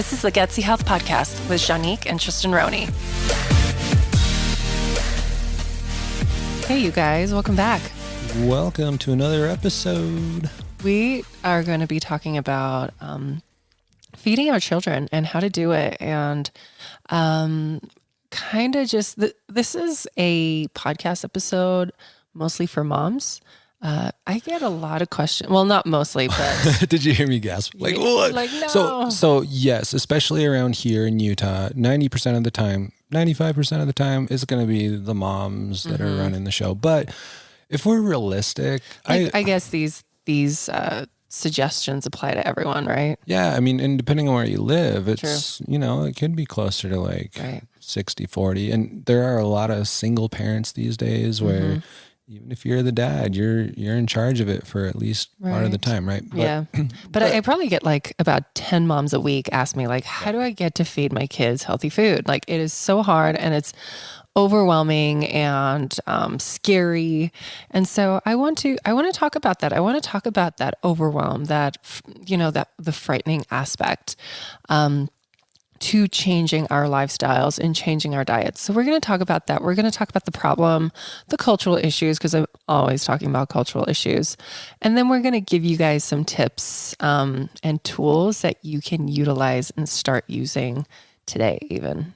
This is the Gutsy Health Podcast with Juanique and Tristin. Hey, you guys, welcome back. Welcome to another episode. We are going to be talking about feeding our children and how to do it. And kind of just, this is a podcast episode mostly for moms. I get a lot of questions. Well, not mostly, but did you hear me gasp? Like, what? Like, no. So yes, especially around here in Utah, 90% of the time, 95% of the time, it's going to be the moms that are running the show. But if we're realistic, I guess these suggestions apply to everyone, right? Yeah. I mean, and depending on where you live, it's, you know, it could be closer to like 60-40. And there are a lot of single parents these days where even if you're the dad, you're in charge of it for at least part of the time, right? But, but I probably get like about 10 moms a week ask me like, how do I get to feed my kids healthy food? Like it is so hard and it's overwhelming and scary. And so I want to talk about that. I want to talk about that overwhelm, that, you know, that the frightening aspect to changing our lifestyles and changing our diets. So we're going to talk about that. We're going to talk about the problem, the cultural issues, because I'm always talking about cultural issues. And then we're going to give you guys some tips and tools that you can utilize and start using today even.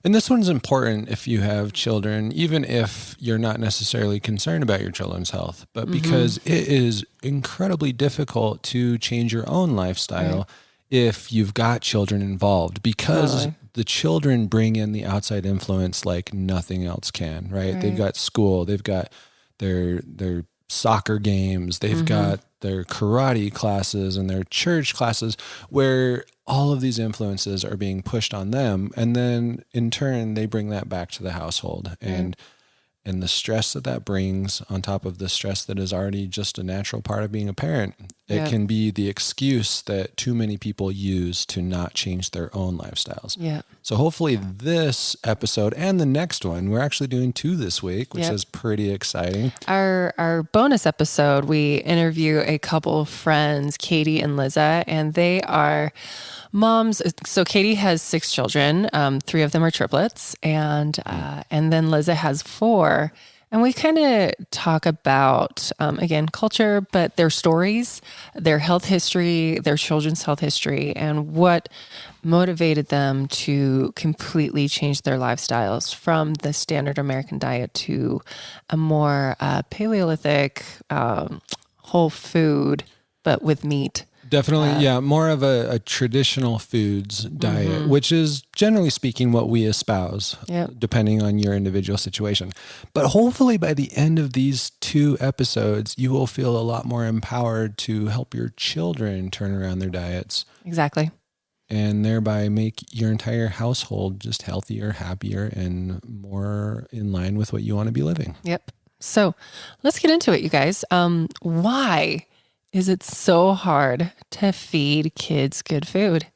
And this one's important if you have children, even if you're not necessarily concerned about your children's health, but because it is incredibly difficult to change your own lifestyle if you've got children involved, because the children bring in the outside influence like nothing else can, right? They've got school, they've got their soccer games, they've got their karate classes and their church classes where all of these influences are being pushed on them. And then in turn, they bring that back to the household and the stress that brings on top of the stress that is already just a natural part of being a parent. It can be the excuse that too many people use to not change their own lifestyles. Yeah. So hopefully this episode and the next one, we're actually doing 2 this week, which is pretty exciting. Our bonus episode, we interview a couple of friends, Katie and Liza, and they are moms. So Katie has 6 children. 3 of them are triplets, and then Liza has 4. And we kind of talk about, again, culture, but their stories, their health history, their children's health history, and what motivated them to completely change their lifestyles from the standard American diet to a more Paleolithic, whole food, but with meat. Definitely, more of a traditional foods diet, which is generally speaking what we espouse, depending on your individual situation. But hopefully by the end of these 2 episodes, you will feel a lot more empowered to help your children turn around their diets. Exactly. And thereby make your entire household just healthier, happier, and more in line with what you want to be living. Yep. So let's get into it, you guys. Why is it so hard to feed kids good food?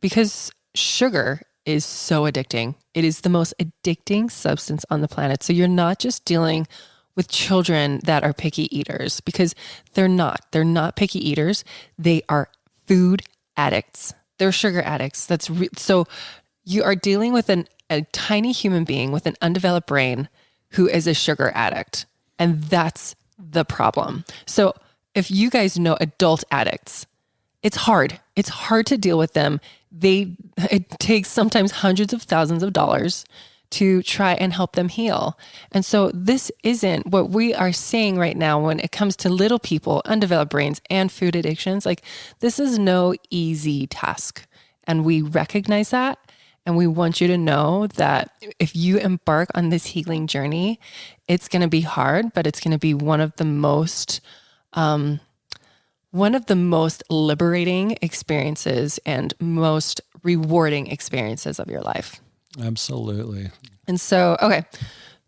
Because sugar is so addicting. It is the most addicting substance on the planet. So you're not just dealing with children that are picky eaters, because they're not. They're not picky eaters. They are food addicts. They're sugar addicts. So you are dealing with a tiny human being with an undeveloped brain who is a sugar addict. And that's the problem. So if you guys know adult addicts, it's hard. It's hard to deal with them. It takes sometimes hundreds of thousands of dollars to try and help them heal. And so this isn't what we are saying right now when it comes to little people, undeveloped brains, and food addictions. Like, this is no easy task. And we recognize that. And we want you to know that if you embark on this healing journey, it's going to be hard, but it's going to be one of the most liberating experiences and most rewarding experiences of your life. Absolutely. And so, okay.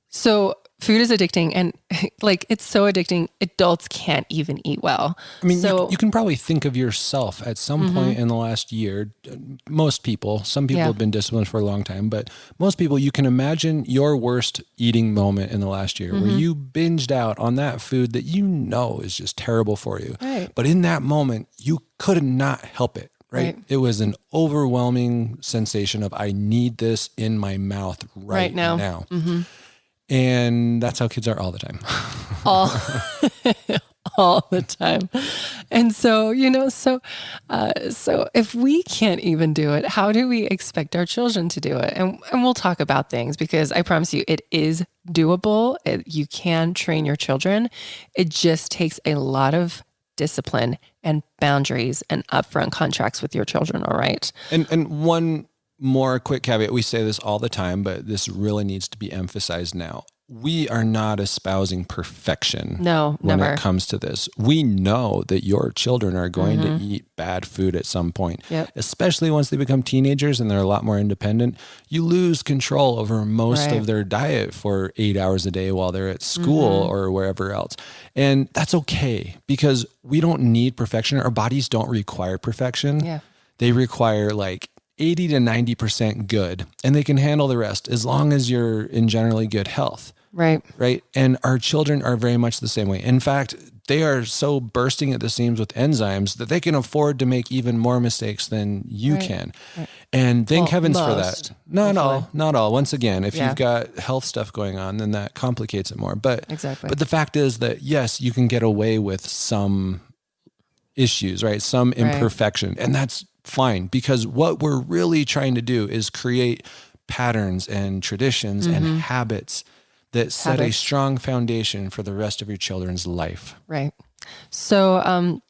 So food is addicting, and like, it's so addicting, adults can't even eat well. I mean, you can probably think of yourself at some point in the last year. Most people, some people have been disciplined for a long time, but most people, you can imagine your worst eating moment in the last year where you binged out on that food that you know is just terrible for you. Right. But in that moment, you could not help it. right? It was an overwhelming sensation of, I need this in my mouth right now. Mm-hmm. And that's how kids are all the time. All the time. And so, so if we can't even do it, how do we expect our children to do it? And we'll talk about things, because I promise you it is doable. You can train your children. It just takes a lot of discipline and boundaries and upfront contracts with your children. All right. And one more quick caveat. We say this all the time, but this really needs to be emphasized now. We are not espousing perfection. No, when never. it comes to this. We know that your children are going to eat bad food at some point, especially once they become teenagers and they're a lot more independent. You lose control over most of their diet for 8 hours a day while they're at school or wherever else. And that's okay, because we don't need perfection. Our bodies don't require perfection. Yeah. They require like 80 to 90% good, and they can handle the rest as long as you're in generally good health. Right. And our children are very much the same way. In fact, they are so bursting at the seams with enzymes that they can afford to make even more mistakes than you can. Right. And thank heavens for that. Not all. Once again, if you've got health stuff going on, then that complicates it more. But the fact is that, yes, you can get away with some issues, right? Some imperfection. And that's fine, because what we're really trying to do is create patterns and traditions and habits that set a strong foundation for the rest of your children's life. Right. So,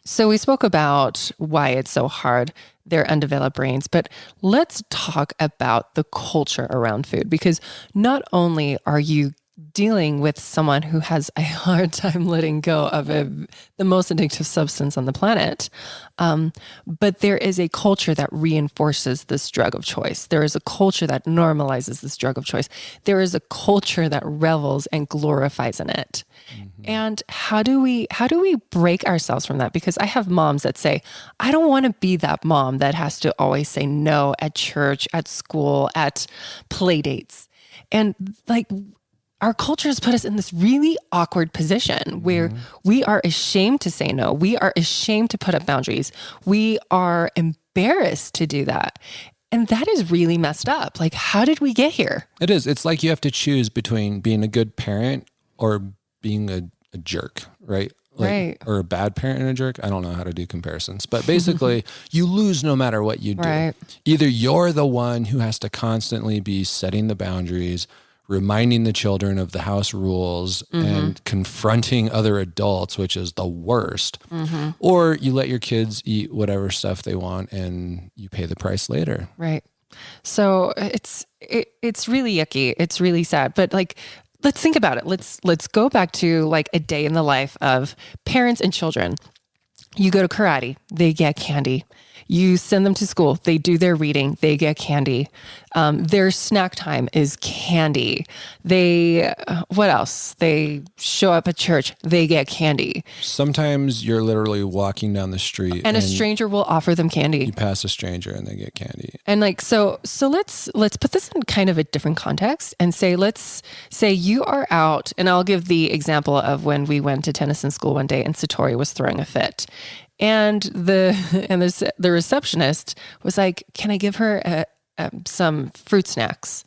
so we spoke about why it's so hard, their undeveloped brains, but let's talk about the culture around food, because not only are you dealing with someone who has a hard time letting go of the most addictive substance on the planet, but there is a culture that reinforces this drug of choice. There is a culture that normalizes this drug of choice. There is a culture that revels and glorifies in it. And how do we break ourselves from that? Because I have moms that say, I don't want to be that mom that has to always say no at church, at school, at play dates. And like, our culture has put us in this really awkward position where we are ashamed to say no. We are ashamed to put up boundaries. We are embarrassed to do that. And that is really messed up. Like, how did we get here? It is. It's like you have to choose between being a good parent or being a jerk, right? Or a bad parent and a jerk. I don't know how to do comparisons, but basically you lose no matter what you do. Right. Either you're the one who has to constantly be setting the boundaries, reminding the children of the house rules and confronting other adults, which is the worst. Or you let your kids eat whatever stuff they want and you pay the price later. Right. So it's really yucky. It's really sad. But like, let's think about it. Let's go back to like a day in the life of parents and children. You go to karate, they get candy. You send them to school, they do their reading, they get candy. Their snack time is candy. What else? They show up at church, they get candy. Sometimes you're literally walking down the street and a stranger will offer them candy. You pass a stranger and they get candy. And like, so let's put this in kind of a different context and let's say you are out, and I'll give the example of when we went to Tennyson school one day and Satori was throwing a fit. And the receptionist was like, "Can I give her some fruit snacks?"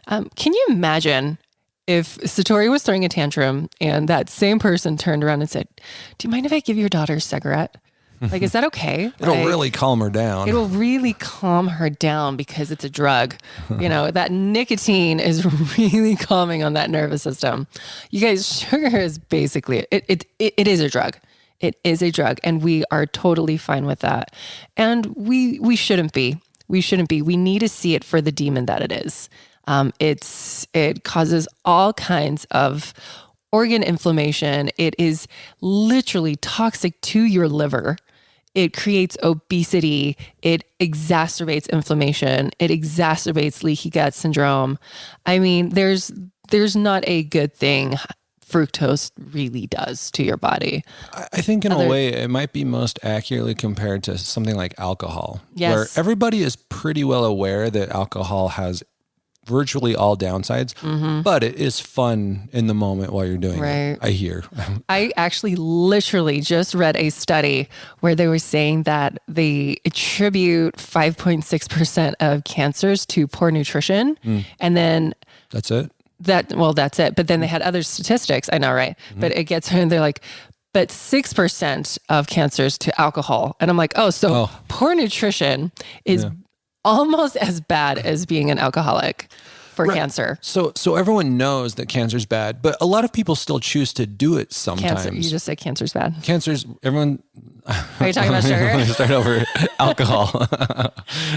Can you imagine if Satori was throwing a tantrum and that same person turned around and said, "Do you mind if I give your daughter a cigarette? Like, is that okay?" It'll really calm her down. It'll really calm her down because it's a drug. That nicotine is really calming on that nervous system. You guys, sugar is basically, it is a drug. It is a drug, and we are totally fine with that. And we shouldn't be. We shouldn't be. We need to see it for the demon that it is. It causes all kinds of organ inflammation. It is literally toxic to your liver. It creates obesity. It exacerbates inflammation. It exacerbates leaky gut syndrome. I mean, there's not a good thing fructose really does to your body. I think in a way it might be most accurately compared to something like alcohol. Yes. Where everybody is pretty well aware that alcohol has virtually all downsides, but it is fun in the moment while you're doing Right. it. I hear. I actually literally just read a study where they were saying that they attribute 5.6% of cancers to poor nutrition. And then That's it. that's it. But then they had other statistics. I know, right? But it gets, and they're like, but 6% of cancers to alcohol. And I'm like, so poor nutrition is almost as bad as being an alcoholic for cancer. So everyone knows that cancer's bad, but a lot of people still choose to do it sometimes. Cancer, you just said cancer's bad. Everyone. Are you talking about sugar? Let me start over. Alcohol.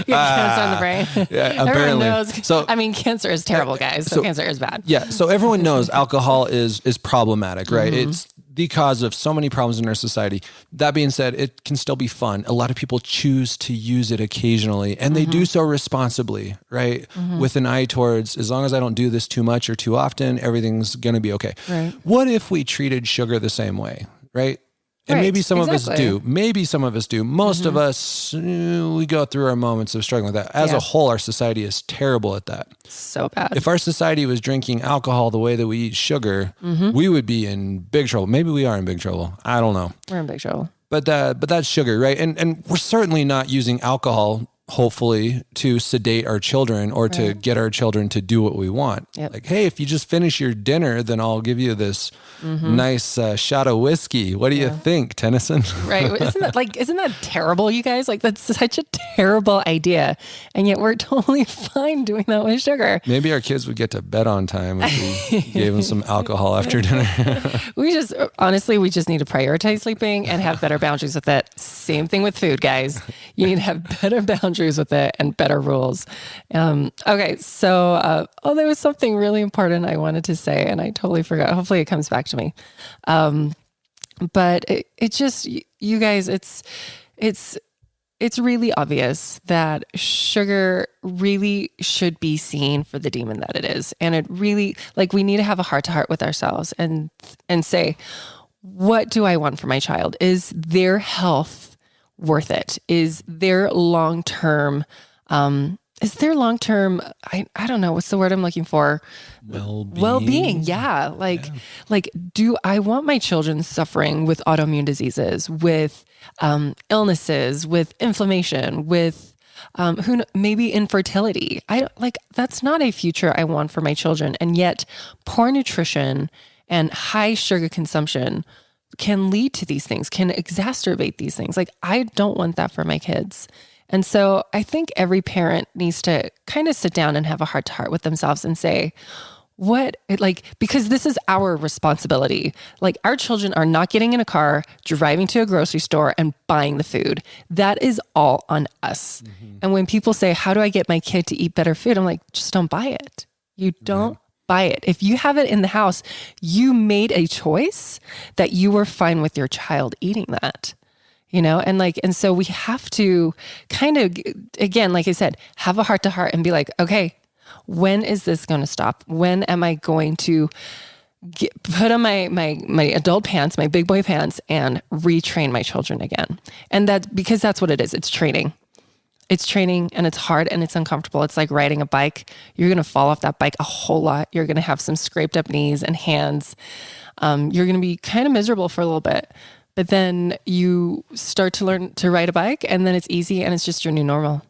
You have cancer on the brain. Yeah, Everyone apparently. knows. So, cancer is terrible, guys. So cancer is bad. Yeah. So everyone knows alcohol is problematic, right? It's the cause of so many problems in our society. That being said, it can still be fun. A lot of people choose to use it occasionally, and they do so responsibly, right? With an eye towards, as long as I don't do this too much or too often, everything's going to be okay. Right. What if we treated sugar the same way, right? And maybe some of us do. Maybe some of us do. Most of us, we go through our moments of struggling with that. As a whole, our society is terrible at that. So bad. If our society was drinking alcohol the way that we eat sugar, we would be in big trouble. Maybe we are in big trouble. I don't know. We're in big trouble. But that's sugar, right? And we're certainly not using alcohol, hopefully, to sedate our children or to get our children to do what we want. Yep. Like, hey, if you just finish your dinner, then I'll give you this nice shot of whiskey. What do you think, Tennyson? Right. Isn't that terrible, you guys? Like, that's such a terrible idea. And yet we're totally fine doing that with sugar. Maybe our kids would get to bed on time if we gave them some alcohol after dinner. We just need to prioritize sleeping and have better boundaries with it. Same thing with food, guys. You need to have better boundaries with it and better rules. Okay. So, there was something really important I wanted to say and I totally forgot. Hopefully it comes back to me. But it just, you guys, it's really obvious that sugar really should be seen for the demon that it is. And it really, we need to have a heart to heart with ourselves and say, what do I want for my child? Is their health worth it? Is their long-term, I don't know, what's the word I'm looking for? Well-being. Yeah. Do I want my children suffering with autoimmune diseases, with illnesses, with inflammation, with maybe infertility? That's not a future I want for my children. And yet poor nutrition and high sugar consumption can lead to these things, can exacerbate these things. I don't want that for my kids. And so I think every parent needs to kind of sit down and have a heart to heart with themselves and say, because this is our responsibility. Our children are not getting in a car, driving to a grocery store and buying the food. That is all on us. And when people say, how do I get my kid to eat better food? I'm like, just don't buy it. You don't buy it. If you have it in the house, you made a choice that you were fine with your child eating that. And so we have to kind of, again, like I said, have a heart to heart and be like, okay, when is this going to stop? When am I going to put on my adult pants, my big boy pants, and retrain my children again? And because that's what it is. It's training. It's training, and it's hard and it's uncomfortable. It's like riding a bike. You're going to fall off that bike a whole lot. You're going to have some scraped up knees and hands. You're going to be kind of miserable for a little bit. But then you start to learn to ride a bike, and then it's easy and it's just your new normal.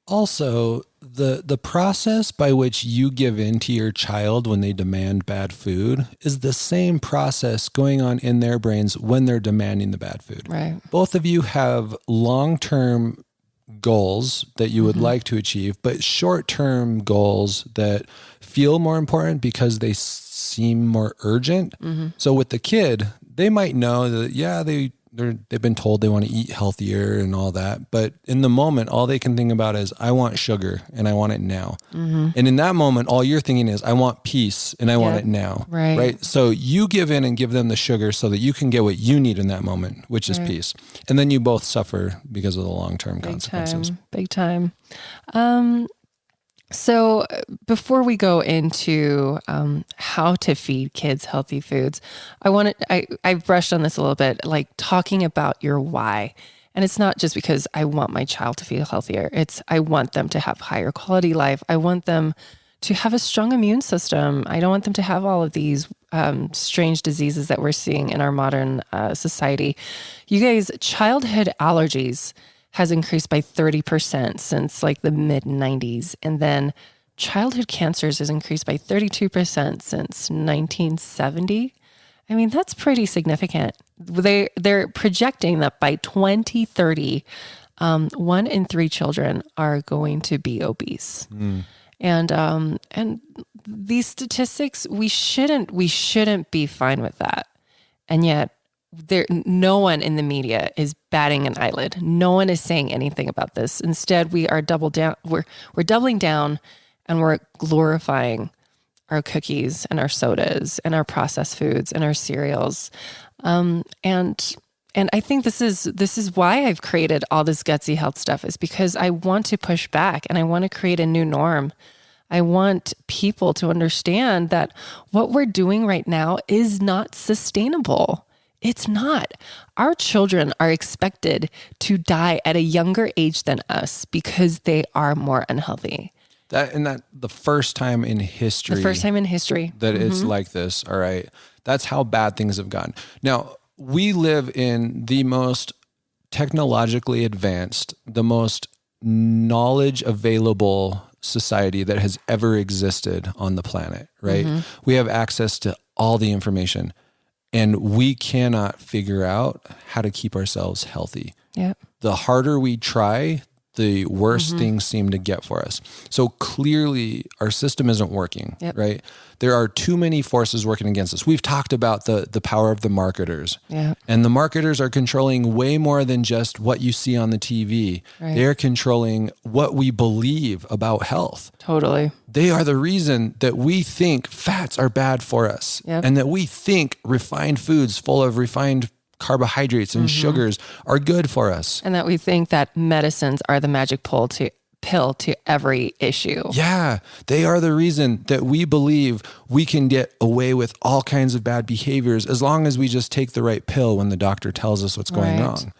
Also, the process by which you give in to your child when they demand bad food is the same process going on in their brains when they're demanding the bad food. Right. Both of you have long-term goals that you would like to achieve, but short-term goals that feel more important because they seem more urgent. So with the kid, they might know that, they've been told they want to eat healthier and all that. But in the moment, all they can think about is, I want sugar and I want it now. And in that moment, all you're thinking is, I want peace and I want it now. Right. So you give in and give them the sugar so that you can get what you need in that moment, which is peace. And then you both suffer because of the long-term consequences. Big time. So before we go into how to feed kids healthy foods, I've brushed on this a little bit, talking about your why. And it's not just because I want my child to feel healthier. It's I want them to have higher quality life. I want them to have a strong immune system. I don't want them to have all of these strange diseases that we're seeing in our modern society. You guys, childhood allergies has increased by 30% since like the mid 90s. And then childhood cancers has increased by 32% since 1970. I mean, that's pretty significant. They're projecting that by 2030, 1 in 3 children are going to be obese. And these statistics, we shouldn't be fine with that. And yet no one in the media is batting an eyelid. No one is saying anything about this. Instead, we are we're doubling down, and we're glorifying our cookies and our sodas and our processed foods and our cereals. And I think this is why I've created all this Gutsy health stuff, is because I want to push back and I want to create a new norm. I want people to understand that what we're doing right now is not sustainable. It's not. Our children are expected to die at a younger age than us because they are more unhealthy. That the first time in history. That it's like this. All right. That's how bad things have gotten. Now, we live in the most technologically advanced, the most knowledge available society that has ever existed on the planet, right? We have access to all the information, and we cannot figure out how to keep ourselves healthy. Yeah. The harder we try, the worse things seem to get for us. So clearly our system isn't working, right? There are too many forces working against us. We've talked about the power of the marketers. Yeah. And the marketers are controlling way more than just what you see on the TV. Right. They're controlling what we believe about health. Totally. They are the reason that we think fats are bad for us, and that we think refined foods full of refined carbohydrates and sugars are good for us. And that we think that medicines are the magic pill to every issue. Yeah, they are the reason that we believe we can get away with all kinds of bad behaviors as long as we just take the right pill when the doctor tells us what's going wrong.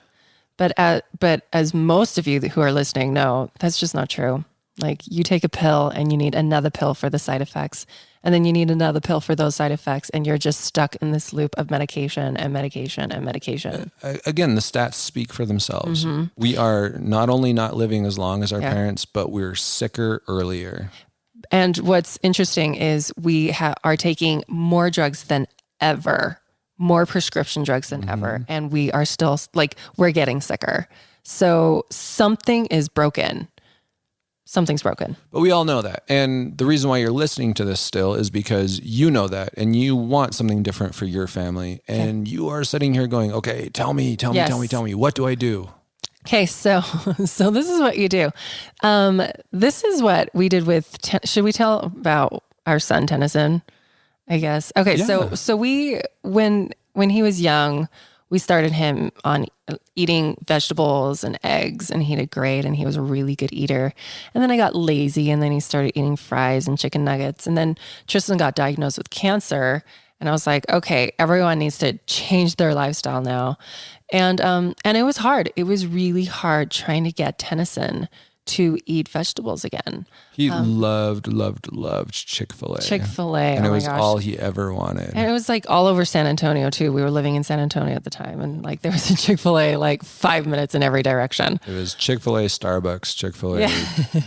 But as most of you who are listening know, that's just not true. Like, you take a pill and you need another pill for the side effects, and then you need another pill for those side effects, and you're just stuck in this loop of medication and medication and medication. Again, the stats speak for themselves. We are not only not living as long as our parents, but we're sicker earlier. And what's interesting is we are taking more drugs than ever, more prescription drugs than ever, and we are still, like, we're getting sicker. So something is broken. Something's broken. But we all know that. And the reason why you're listening to this still is because you know that, and you want something different for your family. And you are sitting here going, okay, tell me, what do I do? Okay. So this is what you do. This is what we did with, should we tell about our son, Tennyson, I guess? Okay. Yeah. So we, when he was young, we started him on eating vegetables and eggs, and he did great, and he was a really good eater. And then I got lazy, and then he started eating fries and chicken nuggets. And then Tristan got diagnosed with cancer, and I was like, okay, everyone needs to change their lifestyle now. And it was hard. It was really hard trying to get Tennyson to eat vegetables again. He loved Chick-fil-A. And it was all he ever wanted. And it was like all over San Antonio too. We were living in San Antonio at the time, and like there was a Chick-fil-A like 5 minutes in every direction. It was Chick-fil-A, Starbucks, Chick-fil-A,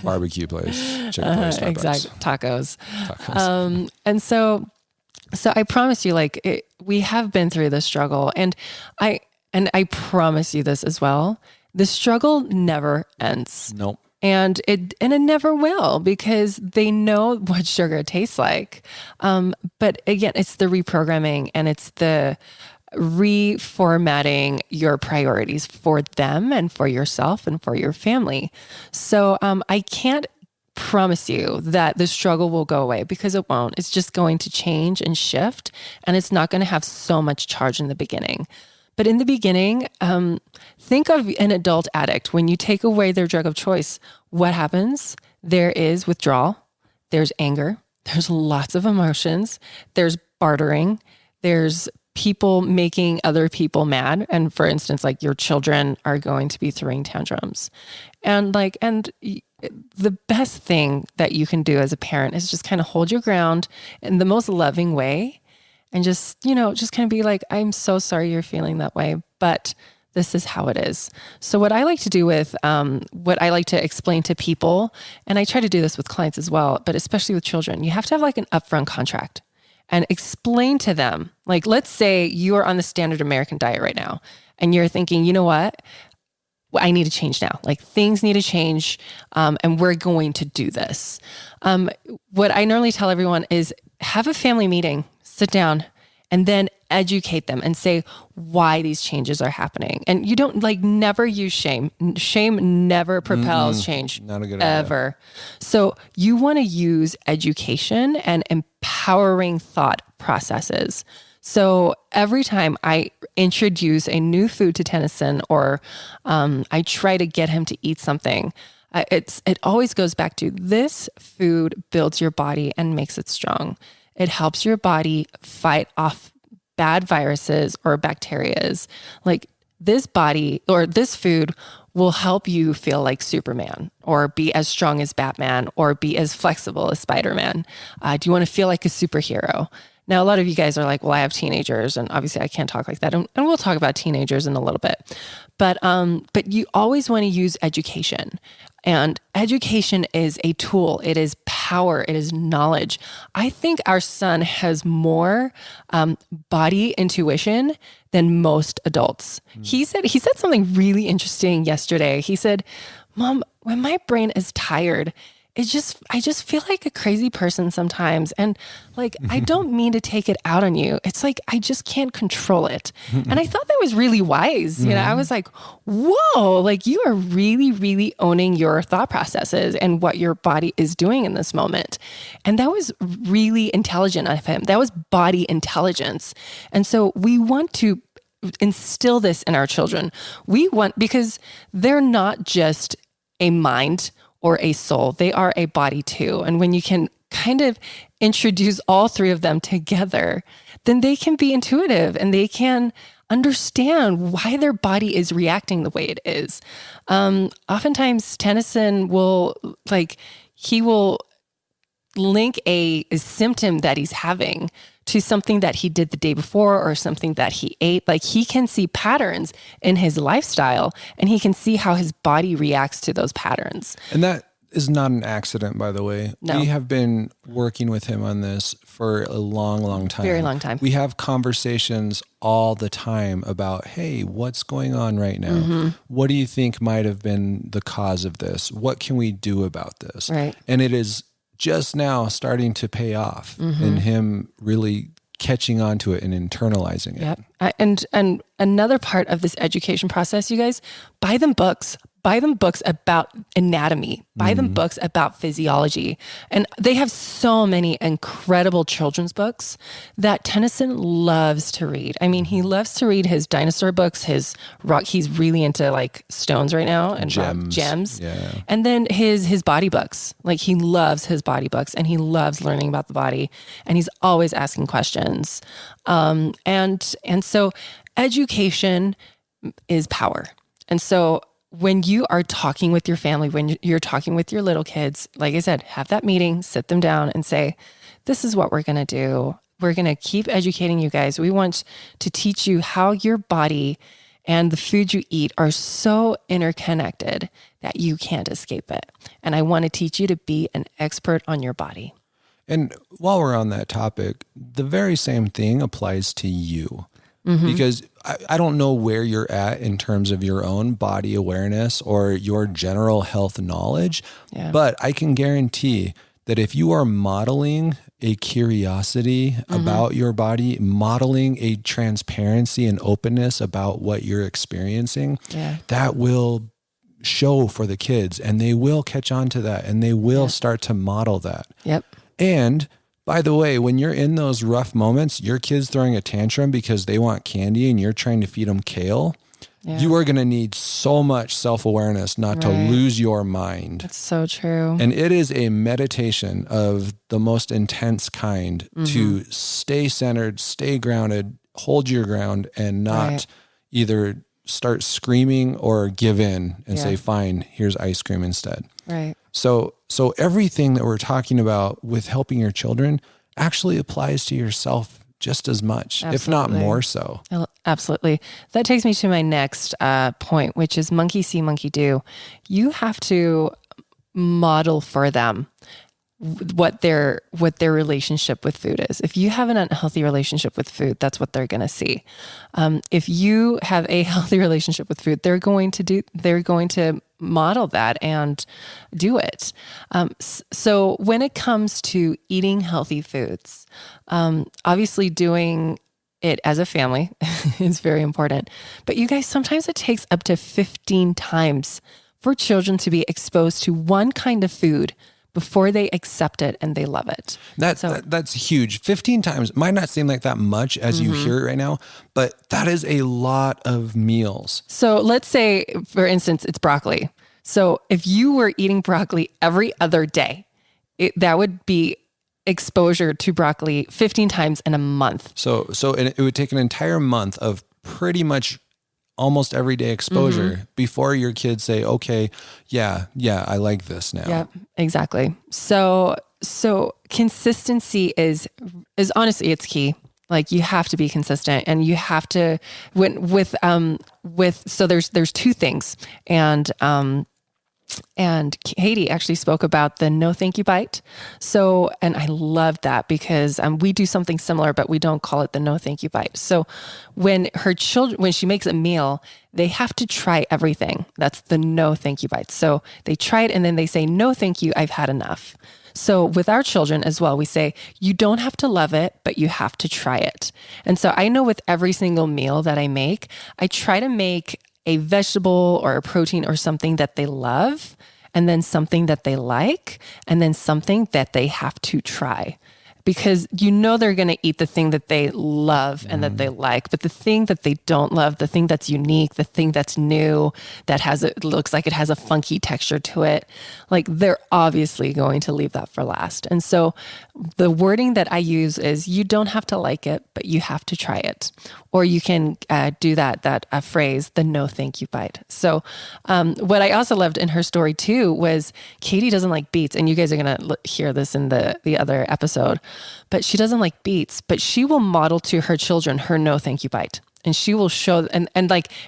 barbecue place, Chick-fil-A, Starbucks. Exactly. Tacos. And so I promise you, like, we have been through this struggle, and I promise you this as well. The struggle never ends. Nope. And it never will, because they know what sugar tastes like. But again, it's the reprogramming, and it's the reformatting your priorities for them and for yourself and for your family. So I can't promise you that the struggle will go away, because it won't. It's just going to change and shift, and it's not going to have so much charge in the beginning. But in the beginning, think of an adult addict. When you take away their drug of choice, what happens? There is withdrawal. There's anger. There's lots of emotions. There's bartering. There's people making other people mad. And for instance, like, your children are going to be throwing tantrums. And the best thing that you can do as a parent is just kind of hold your ground in the most loving way and just kind of be like, I'm so sorry you're feeling that way, but this is how it is. So what I like to do with, what I like to explain to people, and I try to do this with clients as well, but especially with children, you have to have like an upfront contract and explain to them, like, let's say you are on the standard American diet right now and you're thinking, you know what? I need to change now. Like things need to change. And we're going to do this. What I normally tell everyone is have a family meeting, sit down, and then educate them and say why these changes are happening. And you don't never use shame. Shame never propels change. Not a good ever. idea. So you want to use education and empowering thought processes. So every time I introduce a new food to Tennyson or I try to get him to eat something, it always goes back to this food builds your body and makes it strong. It helps your body fight off bad viruses or bacterias. Like this body or this food will help you feel like Superman or be as strong as Batman or be as flexible as Spider-Man. Do you want to feel like a superhero? Now, a lot of you guys are like, well, I have teenagers and obviously I can't talk like that. And we'll talk about teenagers in a little bit. But you always want to use education. And education is a tool. It is power. It is knowledge. I think our son has more body intuition than most adults. He said something really interesting yesterday. He said, Mom, when my brain is tired, I just feel like a crazy person sometimes. And like, I don't mean to take it out on you. It's like, I just can't control it. And I thought that was really wise. You know, I was like, whoa, like you are really, really owning your thought processes and what your body is doing in this moment. And that was really intelligent of him. That was body intelligence. And so we want to instill this in our children. Because they're not just a mind or a soul. They are a body too. And when you can kind of introduce all three of them together, then they can be intuitive and they can understand why their body is reacting the way it is. Oftentimes Tennyson will link a symptom that he's having to something that he did the day before or something that he ate. Like he can see patterns in his lifestyle and he can see how his body reacts to those patterns. And that is not an accident, by the way. No. We have been working with him on this for a long, long time. Very long time. We have conversations all the time about, hey, what's going on right now? What do you think might have been the cause of this? What can we do about this? Right. And it is just now starting to pay off and him really catching on to it and internalizing it. Yep. And another part of this education process, you guys, buy them books about anatomy, buy them books about physiology. And they have so many incredible children's books that Tennyson loves to read. I mean, he loves to read his dinosaur books, his rock. He's really into like stones right now and gems. Yeah. And then his body books, like he loves his body books and he loves learning about the body and he's always asking questions. And so education is power. And so when you are talking with your family, when you're talking with your little kids, like I said, have that meeting, sit them down and say, this is what we're going to do. We're going to keep educating you guys. We want to teach you how your body and the food you eat are so interconnected that you can't escape it. And I want to teach you to be an expert on your body. And while we're on that topic, the very same thing applies to you. Because I don't know where you're at in terms of your own body awareness or your general health knowledge, but I can guarantee that if you are modeling a curiosity about your body, modeling a transparency and openness about what you're experiencing, that will show for the kids and they will catch on to that and they will start to model that. Yep. And by the way, when you're in those rough moments, your kid's throwing a tantrum because they want candy and you're trying to feed them kale, you are going to need so much self-awareness not to lose your mind. That's so true. And it is a meditation of the most intense kind to stay centered, stay grounded, hold your ground, and not either start screaming or give in and say, fine, here's ice cream instead. Right. So everything that we're talking about with helping your children actually applies to yourself just as much, if not more so. Absolutely. That takes me to my next point, which is monkey see, monkey do. You have to model for them what their relationship with food is. If you have an unhealthy relationship with food, that's what they're going to see. If you have a healthy relationship with food, they're going to model that and do it. So when it comes to eating healthy foods, obviously doing it as a family is very important. But you guys, sometimes it takes up to 15 times for children to be exposed to one kind of food before they accept it and they love it. That's huge. 15 times might not seem like that much as you hear it right now, but that is a lot of meals. So let's say, for instance, it's broccoli. So if you were eating broccoli every other day, that would be exposure to broccoli 15 times in a month. So it would take an entire month of pretty much almost everyday exposure before your kids say, okay, yeah, I like this now. Yep, exactly. So consistency is honestly, it's key. Like you have to be consistent and you have to so there's two things. And Katie actually spoke about the no thank you bite. So, and I love that because we do something similar, but we don't call it the no thank you bite. So when she makes a meal, they have to try everything. That's the no thank you bite. So they try it and then they say, no, thank you. I've had enough. So with our children as well, we say, you don't have to love it, but you have to try it. And so I know with every single meal that I make, I try to make a vegetable or a protein or something that they love, and then something that they like, and then something that they have to try. Because they're going to eat the thing that they love and that they like, but the thing that they don't love, the thing that's unique, the thing that's new, that looks like it has a funky texture to it, like they're obviously going to leave that for last. And so the wording that I use is you don't have to like it, but you have to try it. Or you can do that phrase, the no thank you bite. So what I also loved in her story too was Katie doesn't like beets, and you guys are going to hear this in the other episode, but she doesn't like beets, but she will model to her children her no thank you bite. And she will show, and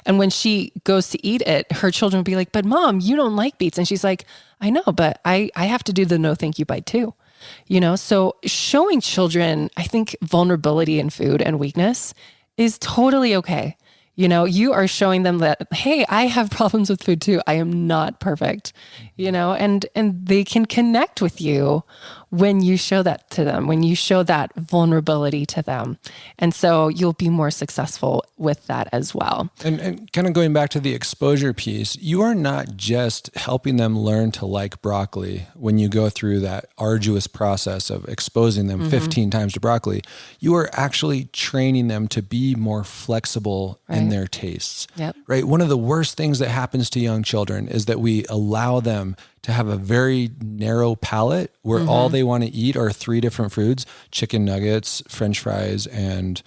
when she goes to eat it, her children will be like, but Mom, you don't like beets. And she's like, I know, but I have to do the no thank you bite too. So showing children, I think, vulnerability in food and weakness is totally okay. You are showing them that, hey, I have problems with food too. I am not perfect, and they can connect with you when you show that to them, when you show that vulnerability to them. And so you'll be more successful with that as well. And kind of going back to the exposure piece, you are not just helping them learn to like broccoli when you go through that arduous process of exposing them 15 times to broccoli. You are actually training them to be more flexible in their tastes. Yep. Right? One of the worst things that happens to young children is that we allow them to have a very narrow palate where all they want to eat are 3 different foods: chicken nuggets, French fries, and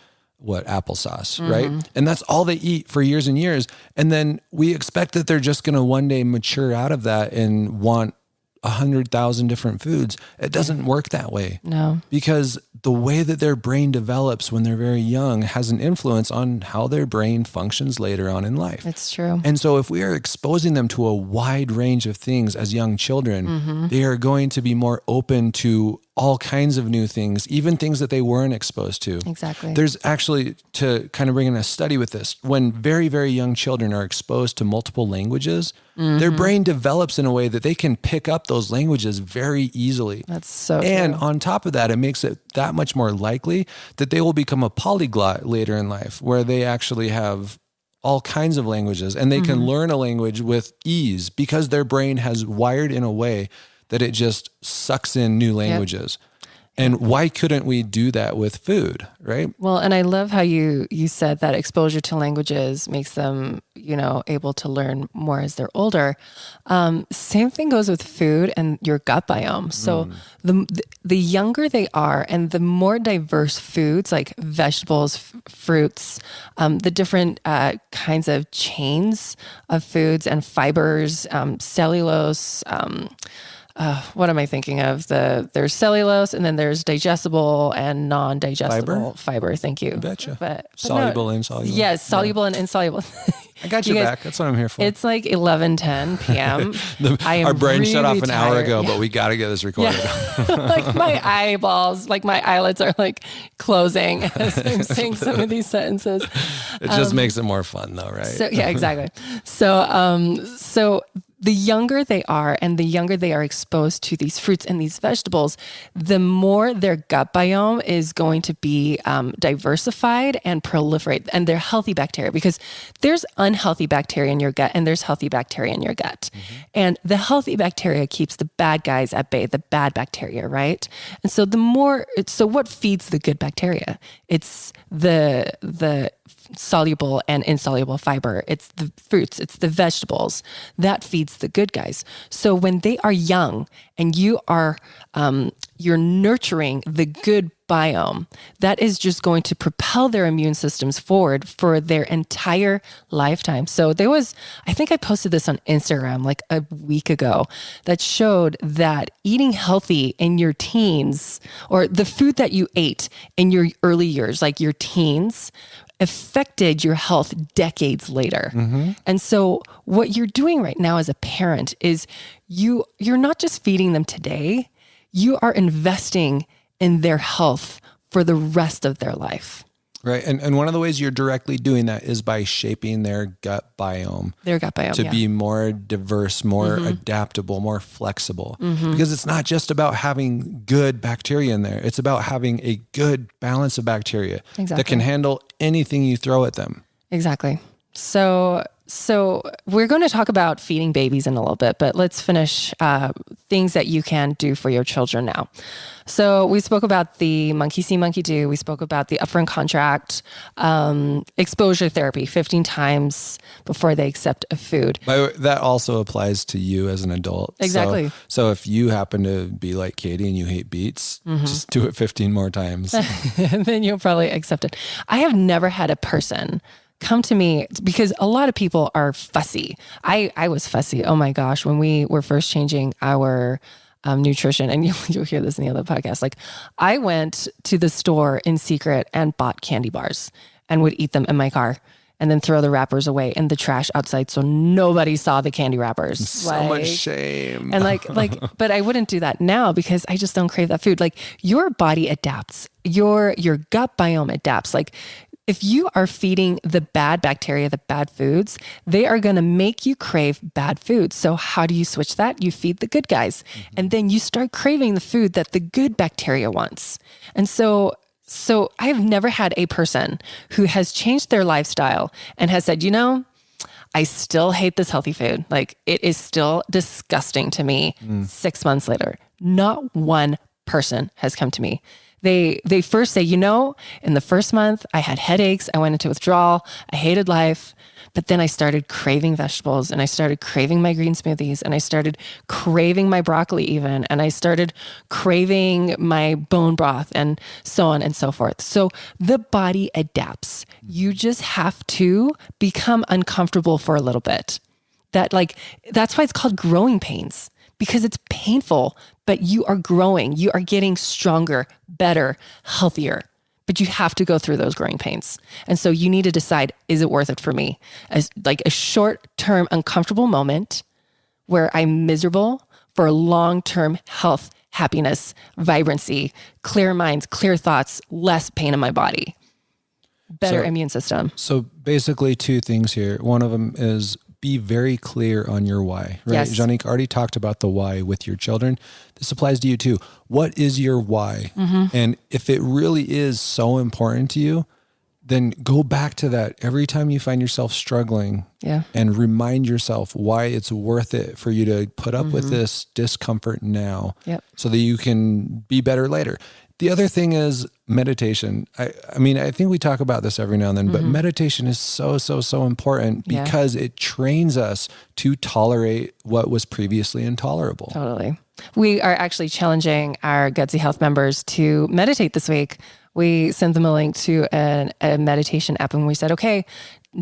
applesauce, right? And that's all they eat for years and years. And then we expect that they're just going to one day mature out of that and want 100,000 different foods. It doesn't work that way. No. Because the way that their brain develops when they're very young has an influence on how their brain functions later on in life. It's true. And so if we are exposing them to a wide range of things as young children, they are going to be more open to all kinds of new things, even things that they weren't exposed to. Exactly. There's actually, to kind of bring in a study with this, when very, very young children are exposed to multiple languages, their brain develops in a way that they can pick up those languages very easily. That's so And true. on top of that, it makes it that much more likely that they will become a polyglot later in life, where they actually have all kinds of languages and they can learn a language with ease because their brain has wired in a way that it just sucks in new languages. And why couldn't we do that with food, right? Well, and I love how you said that exposure to languages makes them, able to learn more as they're older. Same thing goes with food and your gut biome. So the younger they are and the more diverse foods like vegetables, fruits, the different kinds of chains of foods and fibers, cellulose, what am I thinking of? There's cellulose and then there's digestible and non-digestible fiber. Thank you. Betcha. But Soluble, no, insoluble. Yes, soluble and insoluble. I got your back. That's what I'm here for. It's like 11:10 p.m. Our brain shut off an hour ago, Yeah. but we got to get this recorded. Yeah. Like my eyeballs, like my eyelids are like closing as I'm saying some of these sentences. It just makes it more fun though, right? So yeah, exactly. So the younger they are and the younger they are exposed to these fruits and these vegetables, the more their gut biome is going to be diversified and proliferate, and they're healthy bacteria, because there's unhealthy bacteria in your gut and there's healthy bacteria in your gut. And the healthy bacteria keeps the bad guys at bay, the bad bacteria, right? And so so what feeds the good bacteria? It's the soluble and insoluble fiber. It's the fruits, it's the vegetables that feeds the good guys. So when they are young and you're nurturing the good biome, that is just going to propel their immune systems forward for their entire lifetime. So I think I posted this on Instagram like a week ago that showed that eating healthy in your teens, or the food that you ate in your early years, like your teens, affected your health decades later. And so what you're doing right now as a parent is you're not just feeding them today, you are investing in their health for the rest of their life. Right. And one of the ways you're directly doing that is by shaping their gut biome. To be more diverse, more adaptable, more flexible. Because it's not just about having good bacteria in there. It's about having a good balance of bacteria that can handle anything you throw at them. Exactly. So we're going to talk about feeding babies in a little bit, but let's finish things that you can do for your children now. So we spoke about the monkey see, monkey do. We spoke about the upfront contract, exposure therapy 15 times before they accept a food. By the way, that also applies to you as an adult. Exactly. So if you happen to be like Katie and you hate beets, just do it 15 more times. And then you'll probably accept it. I have never had a person come to me, because a lot of people are fussy. I was fussy. Oh my gosh. When we were first changing our nutrition, and you'll hear this in the other podcast, like I went to the store in secret and bought candy bars and would eat them in my car and then throw the wrappers away in the trash outside so nobody saw the candy wrappers. So much shame. And but I wouldn't do that now because I just don't crave that food. Like your body adapts, your gut biome adapts. Like if you are feeding the bad bacteria, the bad foods, they are going to make you crave bad foods. So how do you switch that? You feed the good guys. And then you start craving the food that the good bacteria wants. And so I've never had a person who has changed their lifestyle and has said, I still hate this healthy food. Like it is still disgusting to me 6 months later. Not one person has come to me. They first say, in the first month I had headaches. I went into withdrawal. I hated life. But then I started craving vegetables and I started craving my green smoothies and I started craving my broccoli even. And I started craving my bone broth and so on and so forth. So the body adapts. You just have to become uncomfortable for a little bit. That's why it's called growing pains, because it's painful, but you are growing. You are getting stronger, better, healthier. But you have to go through those growing pains. And so you need to decide, is it worth it for me? As like a short-term uncomfortable moment where I'm miserable for long-term health, happiness, vibrancy, clear minds, clear thoughts, less pain in my body, better immune system. So basically 2 things here. One of them is be very clear on your why, right? Yes. Juanique already talked about the why with your children. This applies to you too. What is your why? And if it really is so important to you, then go back to that every time you find yourself struggling and remind yourself why it's worth it for you to put up with this discomfort now so that you can be better later. The other thing is meditation. I mean, I think we talk about this every now and then, but meditation is so important because it trains us to tolerate what was previously intolerable. Totally. We are actually challenging our Gutsy Health members to meditate this week. We sent them a link to a meditation app and we said, okay,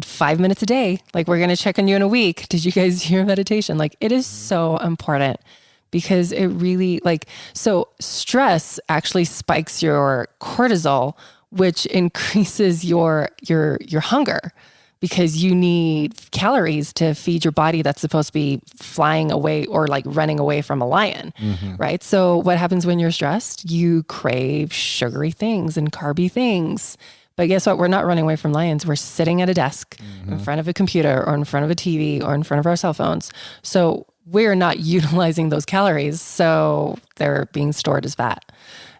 5 minutes a day, like we're going to check on you in a week. Did you guys hear meditation? Like it is so important because it really so stress actually spikes your cortisol, which increases your hunger because you need calories to feed your body that's supposed to be flying away or like running away from a lion, right? So what happens when you're stressed? You crave sugary things and carby things. But guess what? We're not running away from lions. We're sitting at a desk in front of a computer or in front of a TV or in front of our cell phones. So we're not utilizing those calories. So they're being stored as fat.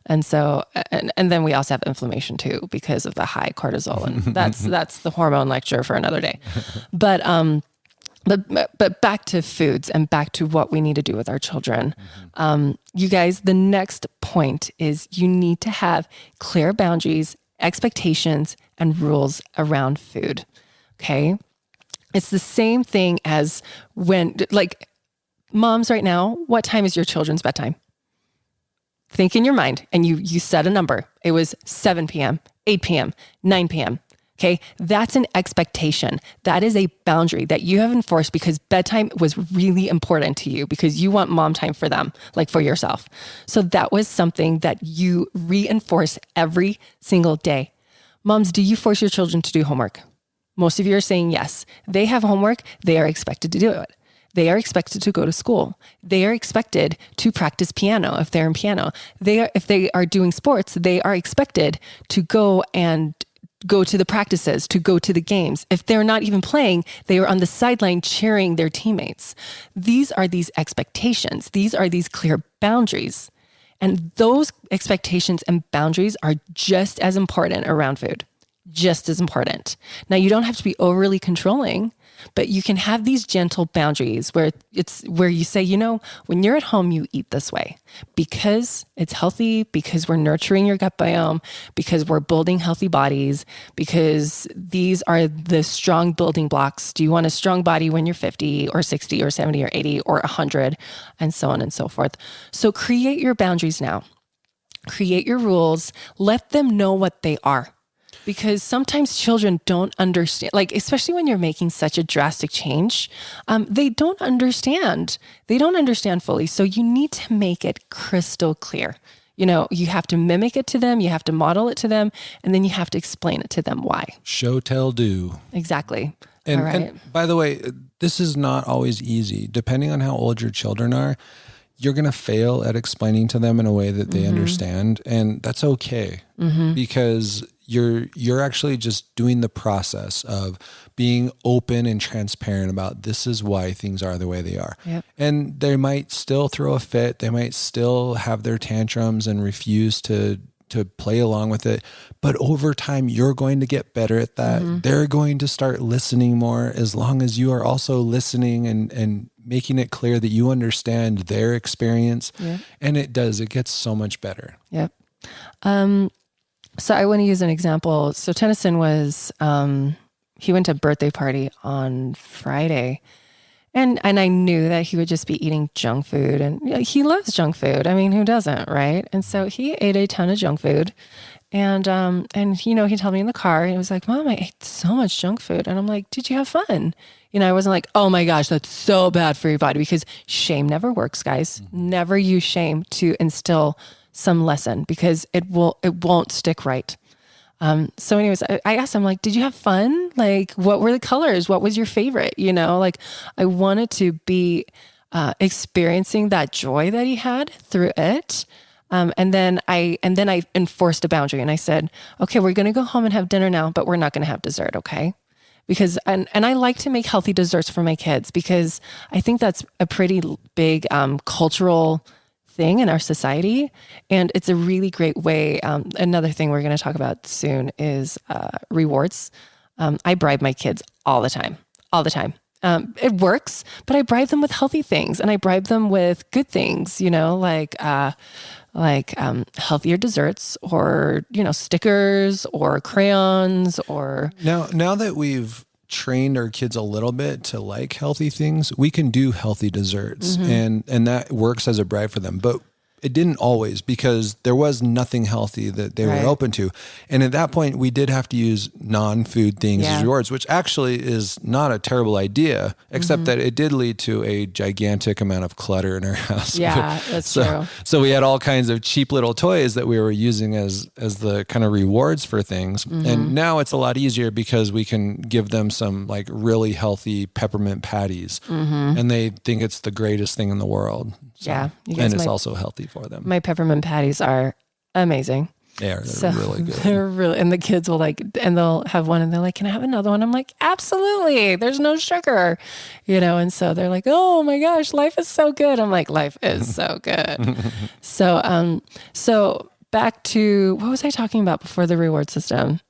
And so, and then we also have inflammation too, because of the high cortisol. And that's the hormone lecture for another day. But back to foods and back to what we need to do with our children. You guys, the next point is you need to have clear boundaries, expectations, and rules around food. Okay. It's the same thing as when, like, moms right now, what time is your children's bedtime? Think in your mind and you set a number. It was 7 p.m., 8 p.m., 9 p.m. Okay. That's an expectation. That is a boundary that you have enforced because bedtime was really important to you because you want mom time for them, like for yourself. So that was something that you reinforce every single day. Moms, do you force your children to do homework? Most of you are saying yes. They have homework. They are expected to do it. They are expected to go to school. They are expected to practice piano if they're in piano. If they are doing sports, they are expected to go to the practices, to go to the games. If they're not even playing, they are on the sideline cheering their teammates. These are these expectations. These are these clear boundaries. And those expectations and boundaries are just as important around food, just as important. Now, you don't have to be overly controlling, but you can have these gentle boundaries where you say, when you're at home, you eat this way because it's healthy, because we're nurturing your gut biome, because we're building healthy bodies, because these are the strong building blocks. Do you want a strong body when you're 50 or 60 or 70 or 80 or 100 and so on and so forth? So create your boundaries now. Create your rules. Let them know what they are. Because sometimes children don't understand, like, especially when you're making such a drastic change, they don't understand. They don't understand fully. So you need to make it crystal clear. You have to mimic it to them. You have to model it to them. And then you have to explain it to them why. Show, tell, do. Exactly. And, all right. And by the way, this is not always easy. Depending on how old your children are, you're going to fail at explaining to them in a way that they understand. And that's okay because you're actually just doing the process of being open and transparent about this is why things are the way they are. Yep. And they might still throw a fit. They might still have their tantrums and refuse to play along with it. But over time, you're going to get better at that. They're going to start listening more as long as you are also listening and making it clear that you understand their experience. Yep. And it gets so much better. Yep. So I want to use an example. So Tennyson he went to a birthday party on Friday and I knew that he would just be eating junk food and he loves junk food. I mean, who doesn't, right? And so he ate a ton of junk food and he told me in the car, he was like, Mom, I ate so much junk food. And I'm like, did you have fun? I wasn't like, oh my gosh, that's so bad for your body because shame never works, guys. Never use shame to instill some lesson because it won't stick right. So anyways, I asked him, like, did you have fun? Like, what were the colors? What was your favorite? Like I wanted to be experiencing that joy that he had through it. And then I enforced a boundary and I said, okay, we're going to go home and have dinner now, but we're not going to have dessert. Okay. Because, and I like to make healthy desserts for my kids because I think that's a pretty big, cultural thing in our society. And it's a really great way. Another thing we're going to talk about soon is, rewards. I bribe my kids all the time. It works, but I bribe them with healthy things and I bribe them with good things, like like healthier desserts or, stickers or crayons or. Now that we've trained our kids a little bit to like healthy things, we can do healthy desserts and that works as a bribe for them. But it didn't always, because there was nothing healthy that they were open to. And at that point, we did have to use non-food things as rewards, which actually is not a terrible idea, except that it did lead to a gigantic amount of clutter in our house. Yeah, that's true. So we had all kinds of cheap little toys that we were using as the kind of rewards for things. And now it's a lot easier because we can give them some like really healthy peppermint patties and they think it's the greatest thing in the world. So, and it's also healthy for them. My peppermint patties are amazing. Yeah, they're really good. And the kids will and they'll have one and they're like, can I have another one? I'm like, absolutely. There's no sugar, and so they're like, oh my gosh, life is so good. I'm like, life is so good. So back to, what was I talking about before the reward system?